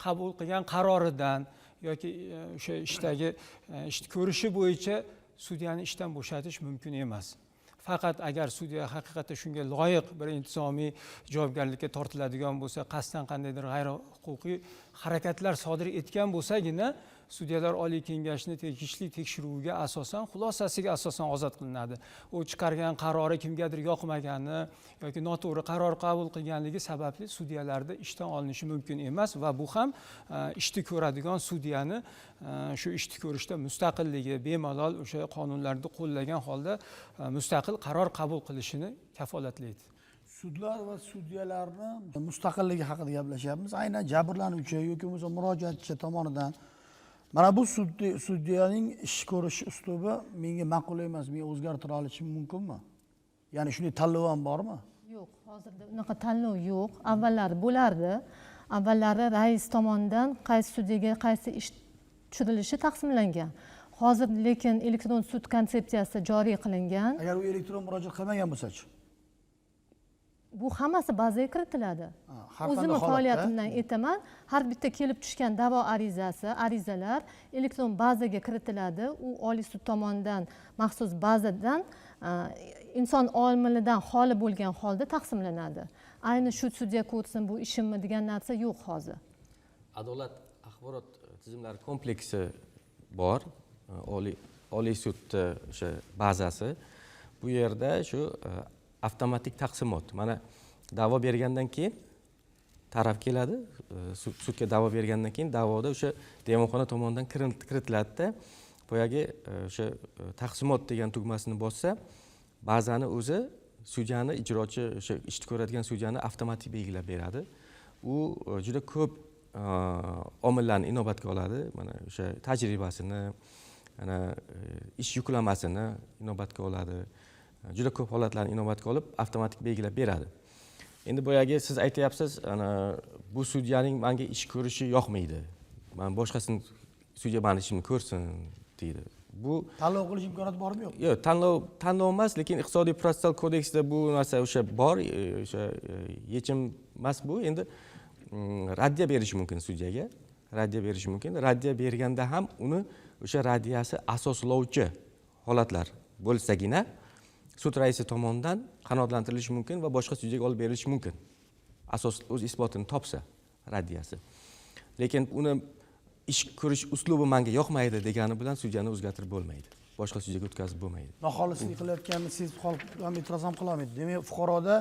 qabul qilgan qaroridan yoki o'sha ishdagi ish ko'rishi bo'yicha sudyani ishdan bo'shatish mumkin emas. Faqat agar sudya haqiqatda shunga loyiq bir intizomiy javobgarlikka tortiladigan bo'lsa, qasddan qandaydir g'ayrihuquqiy harakatlar sodir etgan bo'lsagina Sudyalar Oliy Kengashining tegishli tekshiruviga asosan, xulosasiga asosan ozod qilinadi. U chiqargan qarori kimgadir yoqmagani yoki noto'g'ri qaror qabul qilganligi sababli sudyalarda ishdan olinishi mumkin emas va bu ham ishni ko'radigan sudyani shu ishni ko'rishda mustaqilligi, bemalol o'sha qonunlarni qo'llagan holda mustaqil qaror qabul qilishini kafolatlaydi. Sudlar va sudyalarni mustaqilligi haqida gaplashyapmiz. Aynan jabrlanuvchi yoki bo'lmasa murojaatchi tomonidan mana bu sudyaning ish ko'rish uslubi menga ma'qul emas, men o'zgartira olishim mumkinmi? Ya'ni shunday tanlov ham bormi? Yo'q, hozirda unaqa tanlov yo'q. Avvallari bo'lardi. Avvallari rais tomonidan qaysi sudyaga qaysi ish tushirilishi taqsimlangan. Hozir lekin elektron sud konsepsiyasi joriy qilingan. Agar u elektron murojaat qilmagan bo'lsa-chi? Bu hammasi bazaga kiritiladi. O'zimni faoliyatimdan aytaman, har bitta kelib tushgan da'vo arizalar elektron bazaga kiritiladi. U Oliy sud tomonidan maxsus bazadan inson omilidan xoli bo'lgan holda taqsimlanadi. Ayni shu sudya ko'rsin, bu ishimmi degan narsa yo'q hozir. Adolat axborot tizimlari kompleksi bor. Oliy sud o'sha bazasi. Bu yerda shu avtomatik taqsimot. Mana da'vo bergandan keyin taraf keladi, sudga da'vo bergandan keyin da'voda o'sha devonxona tomonidan kiritiladi-da, boyagi o'sha taqsimot degan tugmasini bossa, bazani o'zi sudyani ijrochi o'sha ishni ko'radigan sudyani avtomatik belgilab beradi. u juda ko'p omillarni inobatga oladi. Mana o'sha tajribasini, ana ish yuklamasini inobatga oladi. Juda ko'p holatlarni inobatga olib, avtomatik belgilab beradi. Endi boyagi siz aytyapsiz, ana bu sudyaning menga ish ko'rishi yoqmaydi. Men boshqasini sudya meni ishimni ko'rsin deydi. Bu tanlov qilish imkoniyati bormi yo'q? Yo'q, tanlov emas, lekin iqtisodiy protsessual kodeksda bu narsa o'sha bor, o'sha yechim emas bu. Endi raddiya berish mumkin sudyaga. Raddiya berish mumkin. Raddiya berganda ham uni o'sha raddiyasi asoslovchi holatlar bo'lsagina sud raisi tomonidan qanoatlantirilishi mumkin va boshqa sudyaga olib berilishi mumkin. Asos o'z isbotini topsa raddiyasi. Lekin uni ish ko'rish uslubi menga yoqmaydi degani bilan sudyani o'zgartirib bo'lmaydi. Boshqa sudyaga o'tkazib bo'lmaydi. Noxolislik qilayotganini sezib qolib ham e'tiroz ham qila olmaydi. Demak, fuqaroda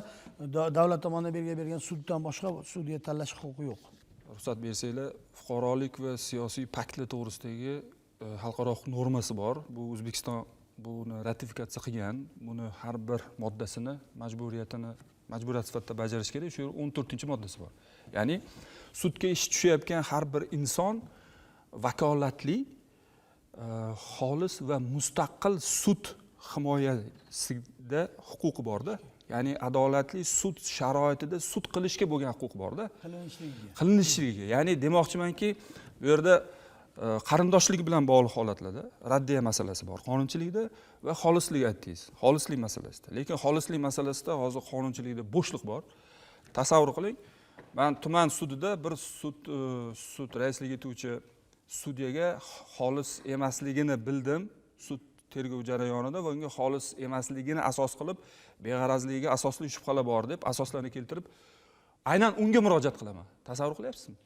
davlat tomonidan belgilab bergan suddan boshqa sudya tanlash huquqi yo'q. Ruxsat bersanglar, fuqarolik va siyosiy paktlar to'g'risidagi xalqaro normasi bor. Bu O'zbekiston buni ratifikatsiya qilgan. Buni har bir moddasini, majburiyat sifatida bajarish kerak. Shu 14-moddasi bor. Ya'ni sudga ish tushayotgan har bir inson vakolatli, xolis va mustaqil sud himoyasida huquqi borda. Ya'ni adolatli sud sharoitida sud qilishga bo'lgan huquq borda. Qilinishligiga. Ya'ni demoqchimanki, bu yerda qarindoshlik bilan bog'liq holatlarda raddiya masalasi bor qonunchilikda va xolislik aytdingiz. Xolislik masalasida. Lekin xolislik masalasida hozir qonunchilikda bo'shliq bor. Tasavvur qiling, men tuman sudida bir sud raisligini etuvchi sudyaga xolis emasligini bildim. Sud tergov jarayonida va unga xolis emasligini asos qilib, beg'arazligiga asosli shubhalar bor deb asoslarni keltirib, aynan unga murojaat qilaman. Tasavvur qilyapsizmi?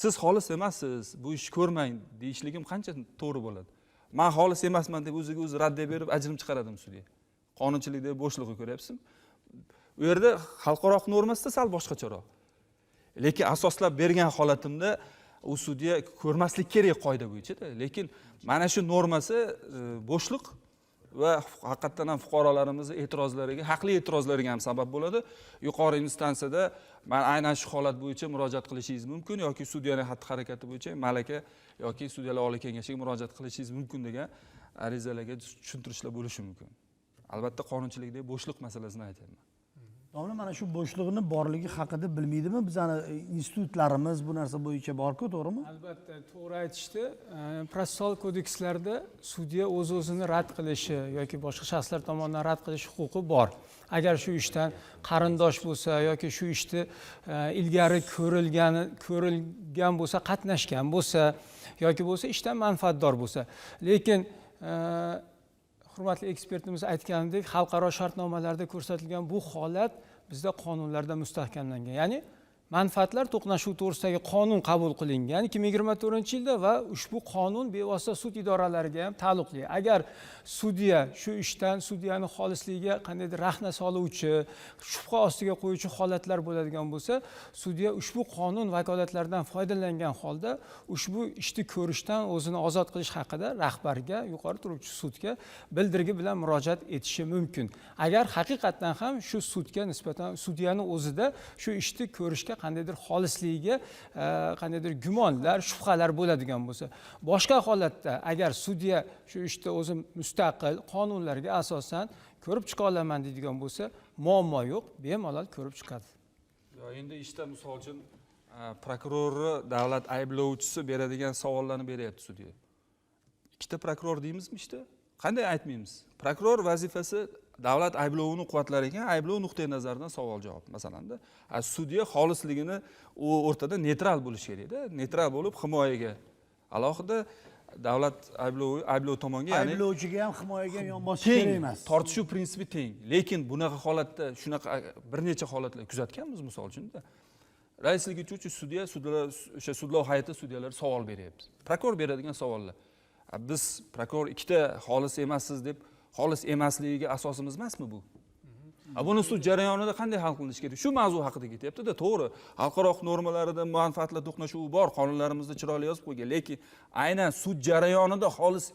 Siz xolis emassiz, bu ishni ko'rmang deyishligim qancha to'g'ri bo'ladi? Men xolis emasman deb o'ziga o'zi raddiya berib ajrim chiqaradim sudga. Qonunchilikda bo'shliqni ko'ryapsizmi? U yerda xalqaro normasida sal boshqacharoq. Lekin asoslab bergan holatimda u sudya ko'rmaslik kerak qoida bo'yicha-da. Lekin mana shu normasi bo'shliq va haqiqatan ham fuqarolarimiz e'tirozlariga, haqli e'tirozlariga ham sabab bo'ladi. Yuqori instansiyada men aynan shu holat bo'yicha murojaat qilishingiz mumkin yoki sudyaning xatti-harakati bo'yicha malaka yoki sudyalar oliy kengashiga murojaat qilishingiz mumkin degan arizalarga tushuntirishlar bo'lishi mumkin. Albatta qonunchilikda bo'shliq masalasini aytayman. Domla, mana shu bo'shlig'ini borligi haqida bilmaydimi? Bizning institutlarimiz bu narsa bo'yicha bor-ku, to'g'rimi? Albatta, to'g'ri aytishdi. Protsessual kodekslarda sudya o'z-o'zini rad qilishi yoki boshqa shaxslar tomonidan rad qilish huquqi bor. Agar shu ishdan qarindosh bo'lsa yoki shu ishni ilgari ko'rilgan bo'lsa, qatnashgan bo'lsa yoki bo'lsa ishdan manfaatdor bo'lsa. Lekin hurmatli ekspertimiz aytganidek, xalqaro shartnomalarda ko'rsatilgan bu holat bizda qonunlarda mustahkamlangan. Ya'ni manfaatlar to'qnashuvi to'g'risidagi qonun qabul qilingan 2024-yilda va ushbu qonun bevosita sud idoralariga ham taalluqli. Agar sudya shu ishdan sudyaning xolisligiga qandaydir rahna soluvchi, shubha ostiga qo'yuvchi holatlar bo'ladigan bo'lsa, sudya ushbu qonun vakolatlaridan foydalangan holda ushbu ishni ko'rishdan o'zini ozod qilish haqida rahbarga, yuqori turuvchi sudga bildirgi bilan murojaat etishi mumkin. Agar haqiqatan ham shu sudga nisbatan sudyaning o'zida shu ishni ko'rishga qandaydir xolisligiga qandaydir gumonlar, shubhalar bo'ladigan bo'lsa, boshqa holatda agar sudya shu ishda o'zi mustaqil qonunlarga asosan ko'rib chiqa olaman deydigan bo'lsa, muammo yo'q, bemalol ko'rib chiqadi. Endi ishda misol uchun prokurori davlat ayblovchisi beradigan savollarni beryapti sudya. Ikkita prokuror deymizmi ishda? Qanday aytmaymiz? Prokuror vazifasi davlat ayblovini quvvatlar ekan, ayblov nuqtai nazaridan savol-javob masalanda. Sudya xolisligini u o'rtada neytral bo'lishi kerak-da, neytral bo'lib himoyaga. Alohida davlat ayblov tomonga, ya'ni ayblovchiga ham himoyaga ham yonboshish kerak emas. Tortishuv prinsipi teng. Lekin bunaqa holatda shunaqa bir necha holatlar kuzatganmiz, misol uchun-da. Raislik etuvchi sudya, o'sha sudlov hay'ati sudyalar savol beryapti. Prokuror beradigan savollar. Biz prokuror ikkita xolis emassiz deb xolis emasligiga asosimiz emasmi bu? Buni sud jarayonida qanday hal qilinishi kerak? Shu mavzu haqida ketyapti-da, to'g'ri. Xalqaro normalarida manfaatlar to'qnashuvi bor, qonunlarimizda chiroyli yozib qo'ygan, lekin aynan sud jarayonida xolis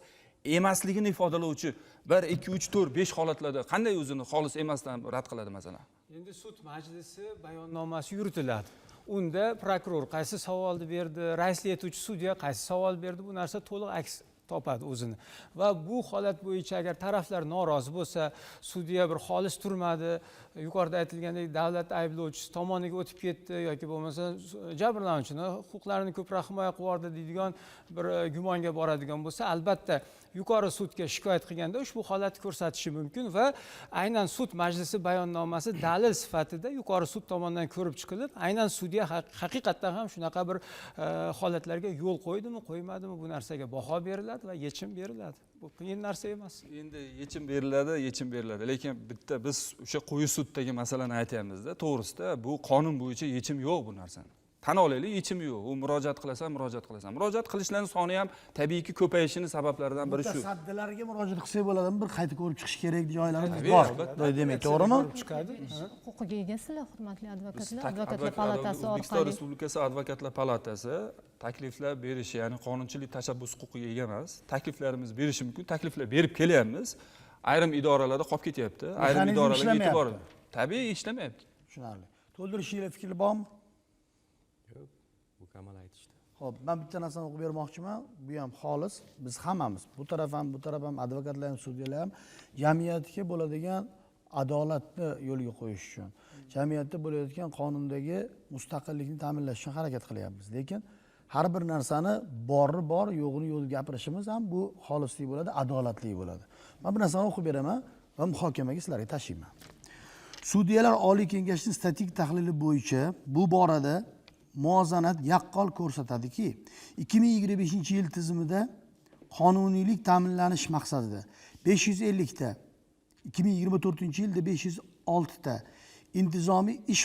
emasligini ifodalovchi 1, 2, 3, 4, 5 holatlarda qanday o'zini xolis emasdan rad qiladi masalan? Endi sud majlisi bayonnomasi yuritiladi. Unda prokuror qaysi savolni berdi, raislik etuvchi sudya qaysi savol berdi, bu narsa to'liq aks topadi o'zini. Va bu holat bo'yicha agar taraflar norozi bo'lsa, sudya bir xolis turmadi, yuqorida aytilgandek davlat ayblovchisi tomoniga o'tib ketdi yoki bo'lmasa jabrlanuvchini huquqlarini ko'proq himoya qilib yubordi deydigan bir gumonga boradigan bo'lsa, albatta yuqori sudga shikoyat qilganda ushbu holatni ko'rsatishi mumkin va aynan sud majlisi bayonnomasi dalil sifatida yuqori sud tomonidan ko'rib chiqilib, aynan sudya haqiqatdan ham shunaqa bir holatlarga yo'l qo'ydimi, qo'ymadimi, bu narsaga baho beriladi va yechim beriladi. Bu qiyin narsa emas. Endi yechim beriladi, lekin bitta biz o'sha quyi suddagi masalani aytyapmiz-da, to'g'risida bu qonun bo'yicha yechim yo'q bu narsani. Tan olaylik, yechim yo'q. U murojaat qilasan. Murojaat qilishlarning soni ham tabiiyki ko'payishini sabablaridan biri shu. Mutasaddilarga murojaat qilsak bo'ladimi? Bir qayta ko'rib chiqish kerak joylarimiz bor. Demak, to'g'rimi? Chiqadi. Huquqiga egasizlar, hurmatli advokatlar. Advokatlar palatasi O'zbekiston orqali Respublikasi Advokatlar palatasi takliflar berishi, ya'ni qonunchilik tashabbus huquqiga ega emas. Takliflarimiz berishi mumkin. Takliflar berib kelyapmiz. Ayrim idoralarda qolib ketyapti. Ayrim idoralarga e'tibor. Tabiiy ishlamayapti. Tushunarli. To'ldirishingizga fikr bormi? Mukammal aytishdi. Xo'p, men bitta narsani o'qib bermoqchiman. Bu ham xolis. Biz hammamiz, bu taraf ham advokatlar ham, sudyalar ham jamiyatga bo'ladigan adolatni yo'lga qo'yish uchun, jamiyatda bo'layotgan qonundagi mustaqillikni ta'minlash uchun harakat qilyapmiz. Lekin har bir narsani bori bor, yo'g'ini yo'q gapirishimiz ham bu xolislik bo'ladi, adolatli bo'ladi. Men bu narsani o'qib beraman va muhokamaga sizlarga tashlayman. Sudyalar Oliy Kengashining statistik tahlili bo'yicha bu borada muvozanat yaqqol ko'rsatadiki, 2025-yil tizimida qonuniylik ta'minlanish maqsadida 550 ta, 2024-yilda 506 ta intizomiy ish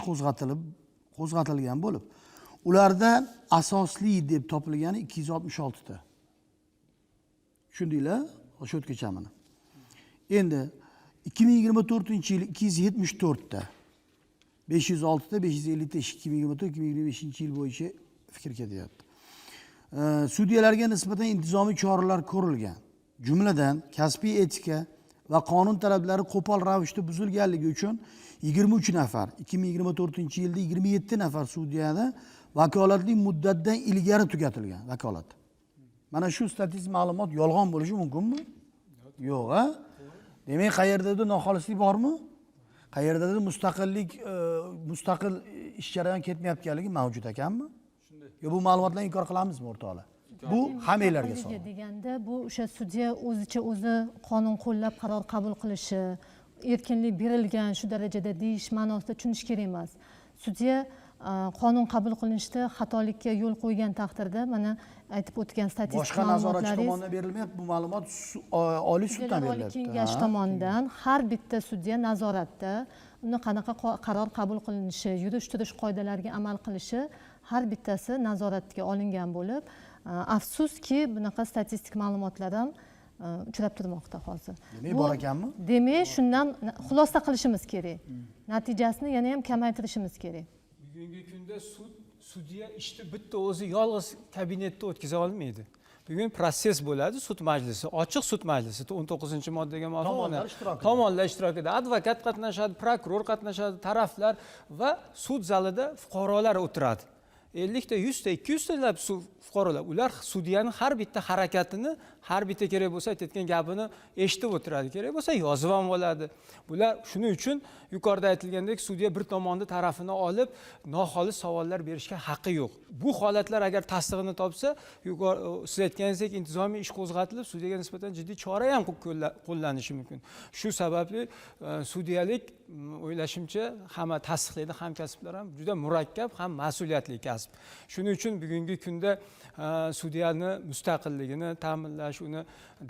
qo'zg'atilgan bo'lib, ularda asosli deb topilgani 266 ta. Tushundinglar? O'sha o'tgachamini. Endi 2024-yil 274 ta. 506 ta, 550 ta ish 2024-2025-yil bo'yicha fikr ketyapti. Sudyalarga nisbatan intizomiy choralar ko'rilgan. Jumladan, kasbiy etika va qonun talablari qo'pol ravishda buzilganligi uchun 23 nafar, 2024-yilda 27 nafar sudyani vakolatli muddatdan ilgari tugatilgan vakolat. Mana shu statistik ma'lumot yolg'on bo'lishi mumkinmi? Yo'q, ha? Demak, qayerdadir noxolislik bormi? Qayerdadir mustaqil ish jarayoni ketmayotganligi mavjud ekanmi? Yo, bu ma'lumotlarni inkor qilamizmi o'rtoqlar? Bu hammanglarga savol. Deganda bu o'sha sudya o'zicha o'zi qonun qo'llab qaror qabul qilishi, erkinlik berilgan shu darajada deyish ma'nosida tushunish kerak emas. Sudya qonun qabul qilinishda xatolikka yo'l qo'ygan taqdirda mana aytib o'tgan statistik boshqa nazoratchi tomonidan berilmayapti, bu ma'lumot Oliy suddan beriladi. Oliy Kengash tomonidan har bitta sudya nazoratda uni qanaqa qaror qabul qilinishi, yurish-turish qoidalariga amal qilishi har bittasi nazoratga olingan bo'lib, afsuski bunaqa statistik ma'lumotlar ham uchrab turmoqda hozir. Demak, bor ekanmi? Demak, shundan xulosa qilishimiz kerak. Natijasini yana ham kamaytirishimiz kerak. Bugungi kunda sudya ishni bitta o'zi yolg'iz kabinetda o'tkaza olmaydi. Bugun proses bo'ladi, sud majlisi, ochiq sud majlisi 19-moddaga muvofiq tomonlar ishtirokida advokat qatnashadi, prokuror qatnashadi, taraflar va sud zalida fuqarolar o'tiradi. 50 ta, 100 ta, 200 ta fuqarolar, ular sudyaning har bitta harakatini, har bitta kerak bo'lsa aytayotgan gapini eshitib o'tiradi, kerak bo'lsa yozib ham oladi. Bular shuning uchun yuqorida aytilgandek sudya bir tomonni tarafini olib noxolis savollar berishga haqqi yo'q. Bu holatlar agar tasdig'ini topsa, siz aytganingizdek intizomiy ish qo'zg'atilib, sudyaga nisbatan jiddiy chora ham qo'llanishi mumkin. Shu sababli sudyalik o'ylashimcha hamma tasdiqlaydi, hamkasblar ham juda murakkab, ham mas'uliyatli kasb. Shuning uchun bugungi kunda sudyani mustaqilligini ta'minlash, uni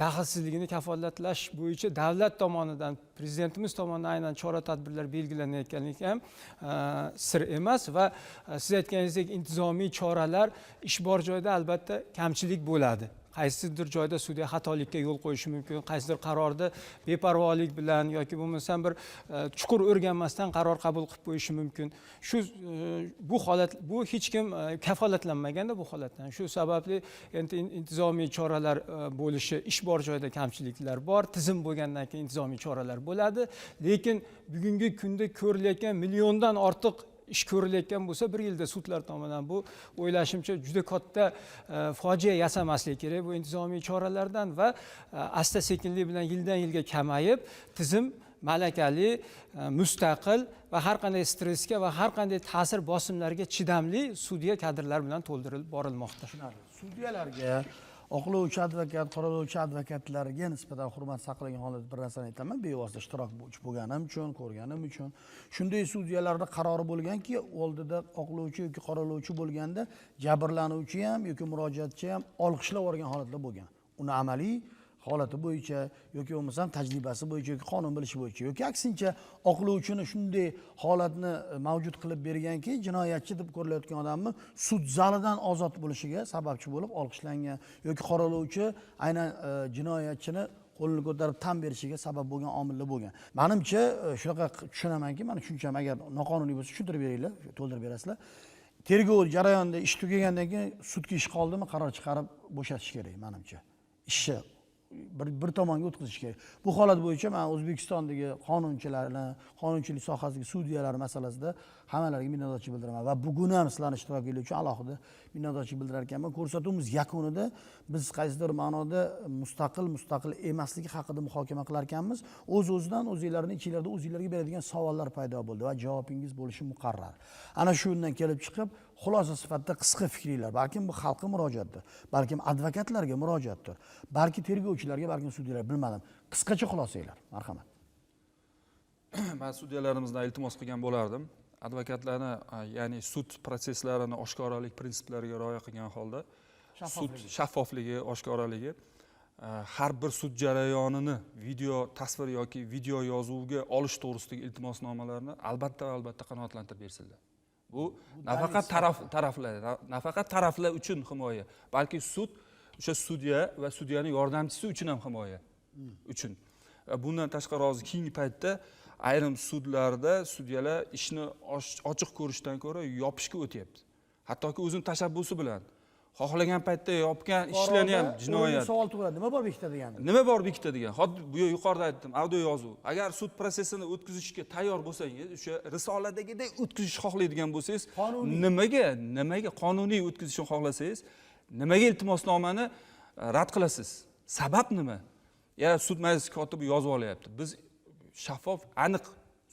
daxlsizligini kafolatlash bo'yicha davlat tomonidan, prezidentimiz tomonidan aynan chora-tadbirlar belgilanayotganligi ham sir emas va siz aytganingizdek intizomiy choralar ish bor joyda albatta kamchilik bo'ladi. qaysidir joyda sudya xatolikka yo'l qo'yishi mumkin, qaysidir qarorda beparvolik bilan yoki bo'lmasam bir chuqur o'rganmasdan qaror qabul qilib qo'yishi mumkin. Shu bu holat, bu hech kim kafolatlanmaganda bu holatdan. Shu sababli endi intizomiy choralar bo'lishi, ish bor joyda kamchiliklar bor, tizim bo'lgandan keyin intizomiy choralar bo'ladi, lekin bugungi kunda ko'rilayotgan milliondan ortiq ish ko'rilayotgan bo'lsa, bir yilda sudlar tomonidan bu o'ylashimcha juda katta fojia yasamaslik kerak bu intizomiy choralardan va asta sekinlik bilan yildan yilga kamayib, tizim malakali, mustaqil va har qanday stressga va har qanday ta'sir bosimlarga chidamli sudya kadrlar bilan to'ldirilib borilmoqda. Sudyalarga, oqlovchi advokat, qoralovchi advokatlarga nisbatan hurmat saqlagan holatda bir narsani aytaman, bevosita ishtirok bo'lganim uchun, ko'rganim uchun. Shunday sudyalarda qarori bo'lganki, oldida oqlovchi yoki qoralovchi bo'lganda jabrlanuvchi ham yoki murojaatchi ham olqishlab olgan holatlar bo'lgan. Uni amaliy holati bo'yicha yoki bo'lmasam tajribasi bo'yicha yoki qonun bilishi bo'yicha yoki aksincha oqlovchini shunday holatni mavjud qilib berganki, jinoyatchi deb ko'rilayotgan odamni sud zalidan ozod bo'lishiga sababchi bo'lib olqishlangan yoki qoralovchi aynan jinoyatchini qo'lini ko'tarib tan berishiga sabab bo'lgan omillar bo'lgan. Menimcha shunaqa tushunamanki, mana tushuncham agar noqonuniy bo'lsa tushuntirib beringlar, to'ldirib berasizlar. Tergov jarayonida ish tugagandan keyin sudga ish qoldimi, qaror chiqarib bo'shatish kerak menimcha. Ishni bir tomonga o'tkazish kerak. Bu holat bo'yicha men O'zbekistondagi qonunchilarni, qonunchilik sohasidagi sudyalar masalasida hammalariga minnatdorchilik bildiraman va bugun ham sizlarning ishtirokingiz uchun alohida minnatdorchilik bildirar ekanman. Ko'rsatuvimiz yakunida biz qaysidir ma'noda mustaqil emasligi haqida muhokama qilar ekanmiz. O'z-o'zidan o'zingizlarning ichingizda o'zingizlarga beradigan savollar paydo bo'ldi va javobingiz bo'lishi muqarrar. Ana shundan kelib chiqib, xulosa sifatida qisqa fikringlar, balkim bu xalqqa murojaatdir, balkim advokatlarga murojaatdir, balki tergovchilarga, balkim sudyalar, bilmadim. Qisqacha xulosanglar, marhamat. Men sudyalarimizdan iltimos qilgan bo'lardim. Advokatlarni, ya'ni sud prosesslarini oshkoralik prinsiplariga rioya qilgan holda sud shaffofligi, oshkoraligi, har bir sud jarayonini video tasvir yoki video yozuvga olish to'g'risidagi iltimosnomalarni albatta qanoatlantirib bersinlar. Bu nafaqat taraflar uchun himoya, balki sud o'sha sudya va sudyaning yordamchisi uchun ham himoya uchun. Bundan tashqari hozir keyingi paytda ayrim sudlarda sudyalar ishni ochiq ko'rishdan ko'ra yopishga o'tyapti. Hattoki o'zining tashabbusi bilan xohlagan paytda yopgan ishlarni ham jinoyat. Savol tug'iladi. Nima bor bekitadigan? Nima bor bekitadigan? Bu yuqorida aytdim, audio yozuv. Agar sud prosesini o'tkazishga tayyor bo'lsangiz, o'sha risoladagidek o'tkazishni xohlaydigan bo'lsangiz, nimaga qonuniy o'tkazishni xohlasangiz, nimaga iltimosnomani rad qilasiz? Sabab nima? Ya sud majlisi kotibi yozib olyapti. Biz shaffof, aniq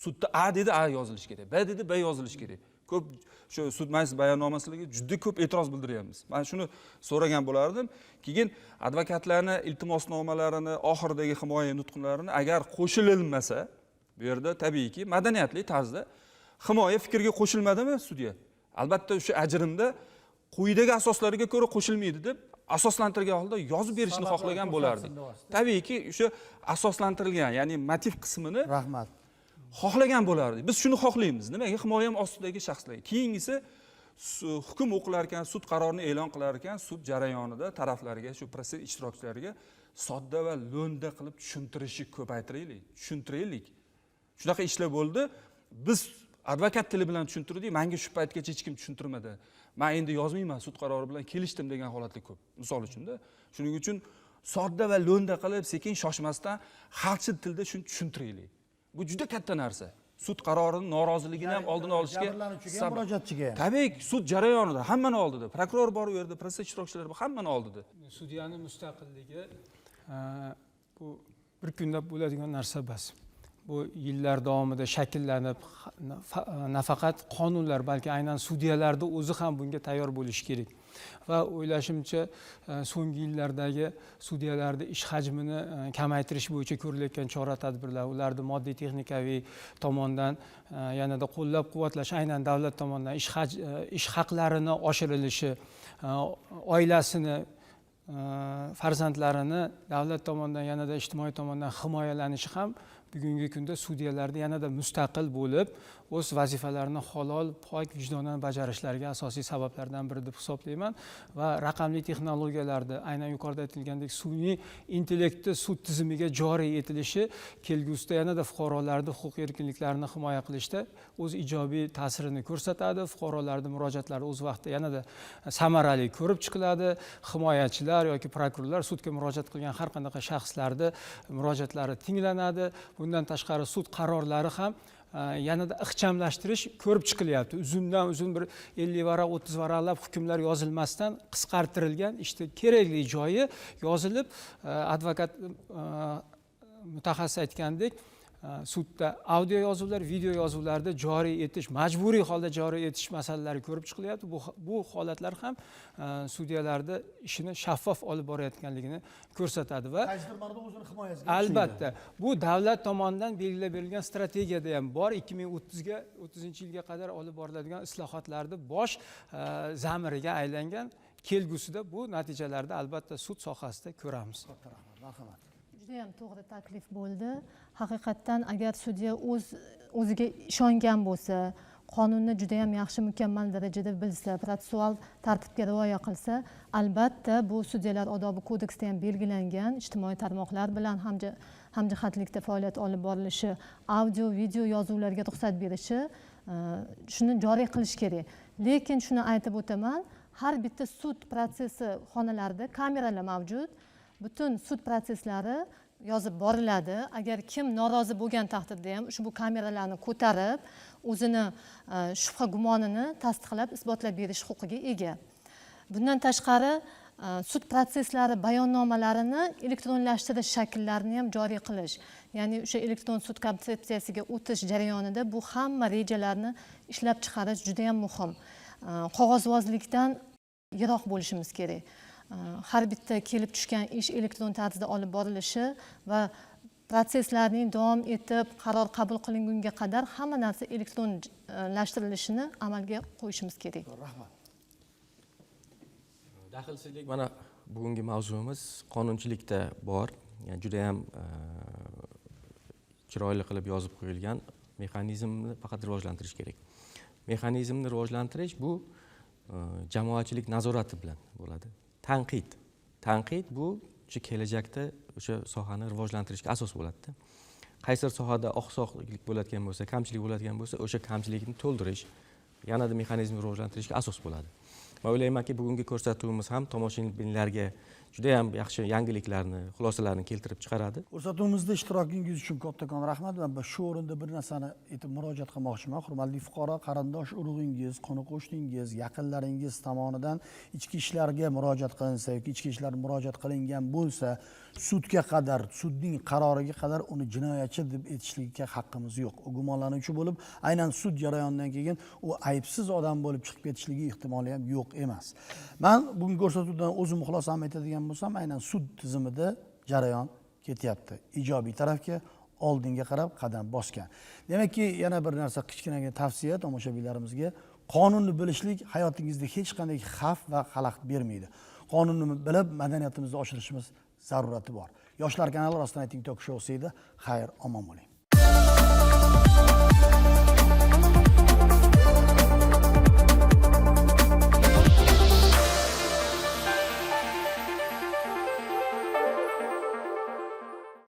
sudda A dedi A yozilishi kerak, B dedi B yozilishi kerak. Ko'p shu sud majlisi bayonnomasiga juda ko'p e'tiroz bildiryapmiz. Men shuni so'ragan bo'lardim. Keyin advokatlarning iltimosnomalarini, oxiridagi himoya nutqlarini agar qo'shililmasa, bu yerda tabiiyki madaniyatli tarzda himoya fikrga qo'shilmadimi sudya? Albatta o'sha ajrimda quyidagi asoslarga ko'ra qo'shilmaydi deb asoslantirgan holda yozib berishni xohlagan bo'lardik. Tabiiyki o'sha asoslantirilgan, ya'ni motiv qismini rahmat xohlagan bo'lardik. Biz shuni xohlaymiz. Nimaga? Himoya ostidagi shaxslar. Keyingisi hukm o'qilar ekan, sud qarorini e'lon qilar ekan, sud jarayonida taraflarga, shu proses ishtirokchilariga sodda va lo'nda qilib tushuntirishni tushuntiraylik. Shunaqa ishlar bo'ldi. Biz advokat tili bilan tushuntirdik, menga shu paytgacha hech kim tushuntirmadi. Men endi yozmayman, sud qarori bilan kelishdim degan holatlar ko'p. Misol uchun-da. Shuning uchun sodda va lo'nda qilib, sekin shoshmasdan xalqchil tilda shuni tushuntiraylik. Bu juda katta narsa. Sud qarorining noroziligini ham oldini olishga, murojaatchiga. Tabiiyki, sud jarayonida hammani oldida, prokuror bor u yerda, protsess ishtirokchilari bor, hammani oldida. Sudyaning mustaqilligi bu bir kunda bo'ladigan narsa emas. Bu yillar davomida shakllanib, nafaqat qonunlar, balki aynan sudyalarda o'zi ham bunga tayyor bo'lishi kerak. Va o'ylashimcha so'nggi yillardagi sudyalarda ish hajmini kamaytirish bo'yicha ko'rilayotgan chora-tadbirlar, ularni moddiy texnikaviy tomondan yanada qo'llab-quvvatlash, aynan davlat tomonidan ish haqlarini oshirilishi, oilasini, farzandlarini davlat tomonidan yanada ijtimoiy tomondan himoyalanishi ham bugungi kunda sudyalarda yanada mustaqil bo'lib o'z vazifalarini halol pok vijdonan bajarishlariga asosiy sabablardan biri deb hisoblayman va raqamli texnologiyalarda aynan yuqorida aytilgandek sun'iy intellektni sud tizimiga joriy etilishi kelgusida yanada fuqarolarni huquq erkinliklarini himoya qilishda o'z ijobiy ta'sirini ko'rsatadi. Fuqarolarning murojaatlari o'z vaqtida yanada samarali ko'rib chiqiladi. Himoyachilar yoki prokurorlar sudga murojaat qilgan har qanday shaxslarni murojaatlari tinglanadi. Bundan tashqari sud qarorlari ham yanada ixchamlashtirish ko'rib chiqilyapti. Uzundan uzun bir 50 varaq 30 varaqlab hukmlar yozilmasdan qisqartirilgan, işte kerakli joyi yozilib, advokat mutaxassis aytgandek sudda audio yozuvlar, video yozuvlarda joriy etish, majburiy holda joriy etish masalalari ko'rib chiqilyapti. Bu holatlar ham sudyalarda ishini shaffof olib borayotganligini ko'rsatadi va albatta bu davlat tomonidan belgilab berilgan strategiyada ham bor. 2030-yilga qadar olib boriladigan islohotlarning bosh zamiriga aylangan. Kelgusida bu natijalarni albatta sud sohasida ko'ramiz. Marhamat. Juda ham to'g'ri taklif bo'ldi. Haqiqatdan agar sudya o'ziga ishongan bo'lsa, qonunni juda ham yaxshi mukammal darajada bilsa, protsessual tartibga rioya qilsa, albatta bu sudyalar odobi kodeksida ham belgilangan ijtimoiy tarmoqlar bilan hamjihatlikda faoliyat olib borilishi, audio, video yozuvlarga ruxsat berishi, shuni joriy qilish kerak. Lekin shuni aytib o'taman, har bitta sud protsessi xonalarida kameralar mavjud. Butun sud prosesslari yozib boriladi. Agar kim norozi bo'lgan taqdirda ham ushbu kameralarni ko'tarib, o'zini shubha gumonini tasdiqlab, isbotlab berish huquqiga ega. Bundan tashqari sud prosesslari bayonnomalarini elektronlashtirish shaklarini ham joriy qilish. Ya'ni o'sha elektron sud konsepsiyasiga o'tish jarayonida bu hamma rejalarni ishlab chiqarish juda ham muhim. Qog'ozbozlikdan yiroq bo'lishimiz kerak. Har bitta kelib tushgan ish elektron tarzda olib borilishi va proseslarning davom etib qaror qabul qilingunga qadar hamma narsa elektronlashtirilishini amalga qo'yishimiz kerak. Rahmat. Daxlsizlik mana bugungi mavzuimiz qonunchilikda bor. Yani juda ham chiroyli qilib yozib qo'yilgan mexanizmni faqat rivojlantirish kerak. Mexanizmni rivojlantirish bu jamoatchilik nazorati bilan bo'ladi. Tanqid bu kelajakda o'sha sohani rivojlantirishga asos bo'ladi. Qaysi sohada oqsoqlik bo'layotgan bo'lsa, kamchilik bo'layotgan bo'lsa, o'sha kamchilikni to'ldirish yanada mexanizmni rivojlantirishga asos bo'ladi. Men o'ylaymanki, bugungi ko'rsatuvimiz ham tomoshabinlarga juda ham yaxshi yangiliklarni, xulosalarni keltirib chiqaradi. Ko'rsatuvimizda ishtirokingiz uchun kattakon rahmat. Va shu o'rinda bir narsani aytib murojaat qilmoqchiman. Hurmatli fuqaro, qarindosh urug'ingiz, qo'ni-qo'shningiz, yaqinlaringiz tomonidan ichki ishlarga murojaat qilinsa yoki ichki ishlar murojaat qilingan bo'lsa, sudga qadar, sudning qaroriga qadar uni jinoyatchi deb aytishlikka haqqimiz yo'q. U gumonlanuvchi bo'lib, aynan sud jarayonidan keyin u aybsiz odam bo'lib chiqib ketishligi ehtimoli ham yo'q emas. Men bugungi ko'rsatuvdan o'zim xulosam aytadigan bo'lsam, aynan sud tizimida jarayon ketyapti. Ijobiy tarafga oldinga qarab qadam bosgan. Demakki, yana bir narsa kichkinagina tavsiya tomoshabinlarimizga, qonunni bilishlik hayotingizda hech qanday xavf va xalaqit bermaydi. Qonunni bilib madaniyatimizni oshirishimiz zarurati bor. Yoshlar kanali Rostdan ayting tok shousi edi. Xayr, omon bo'ling.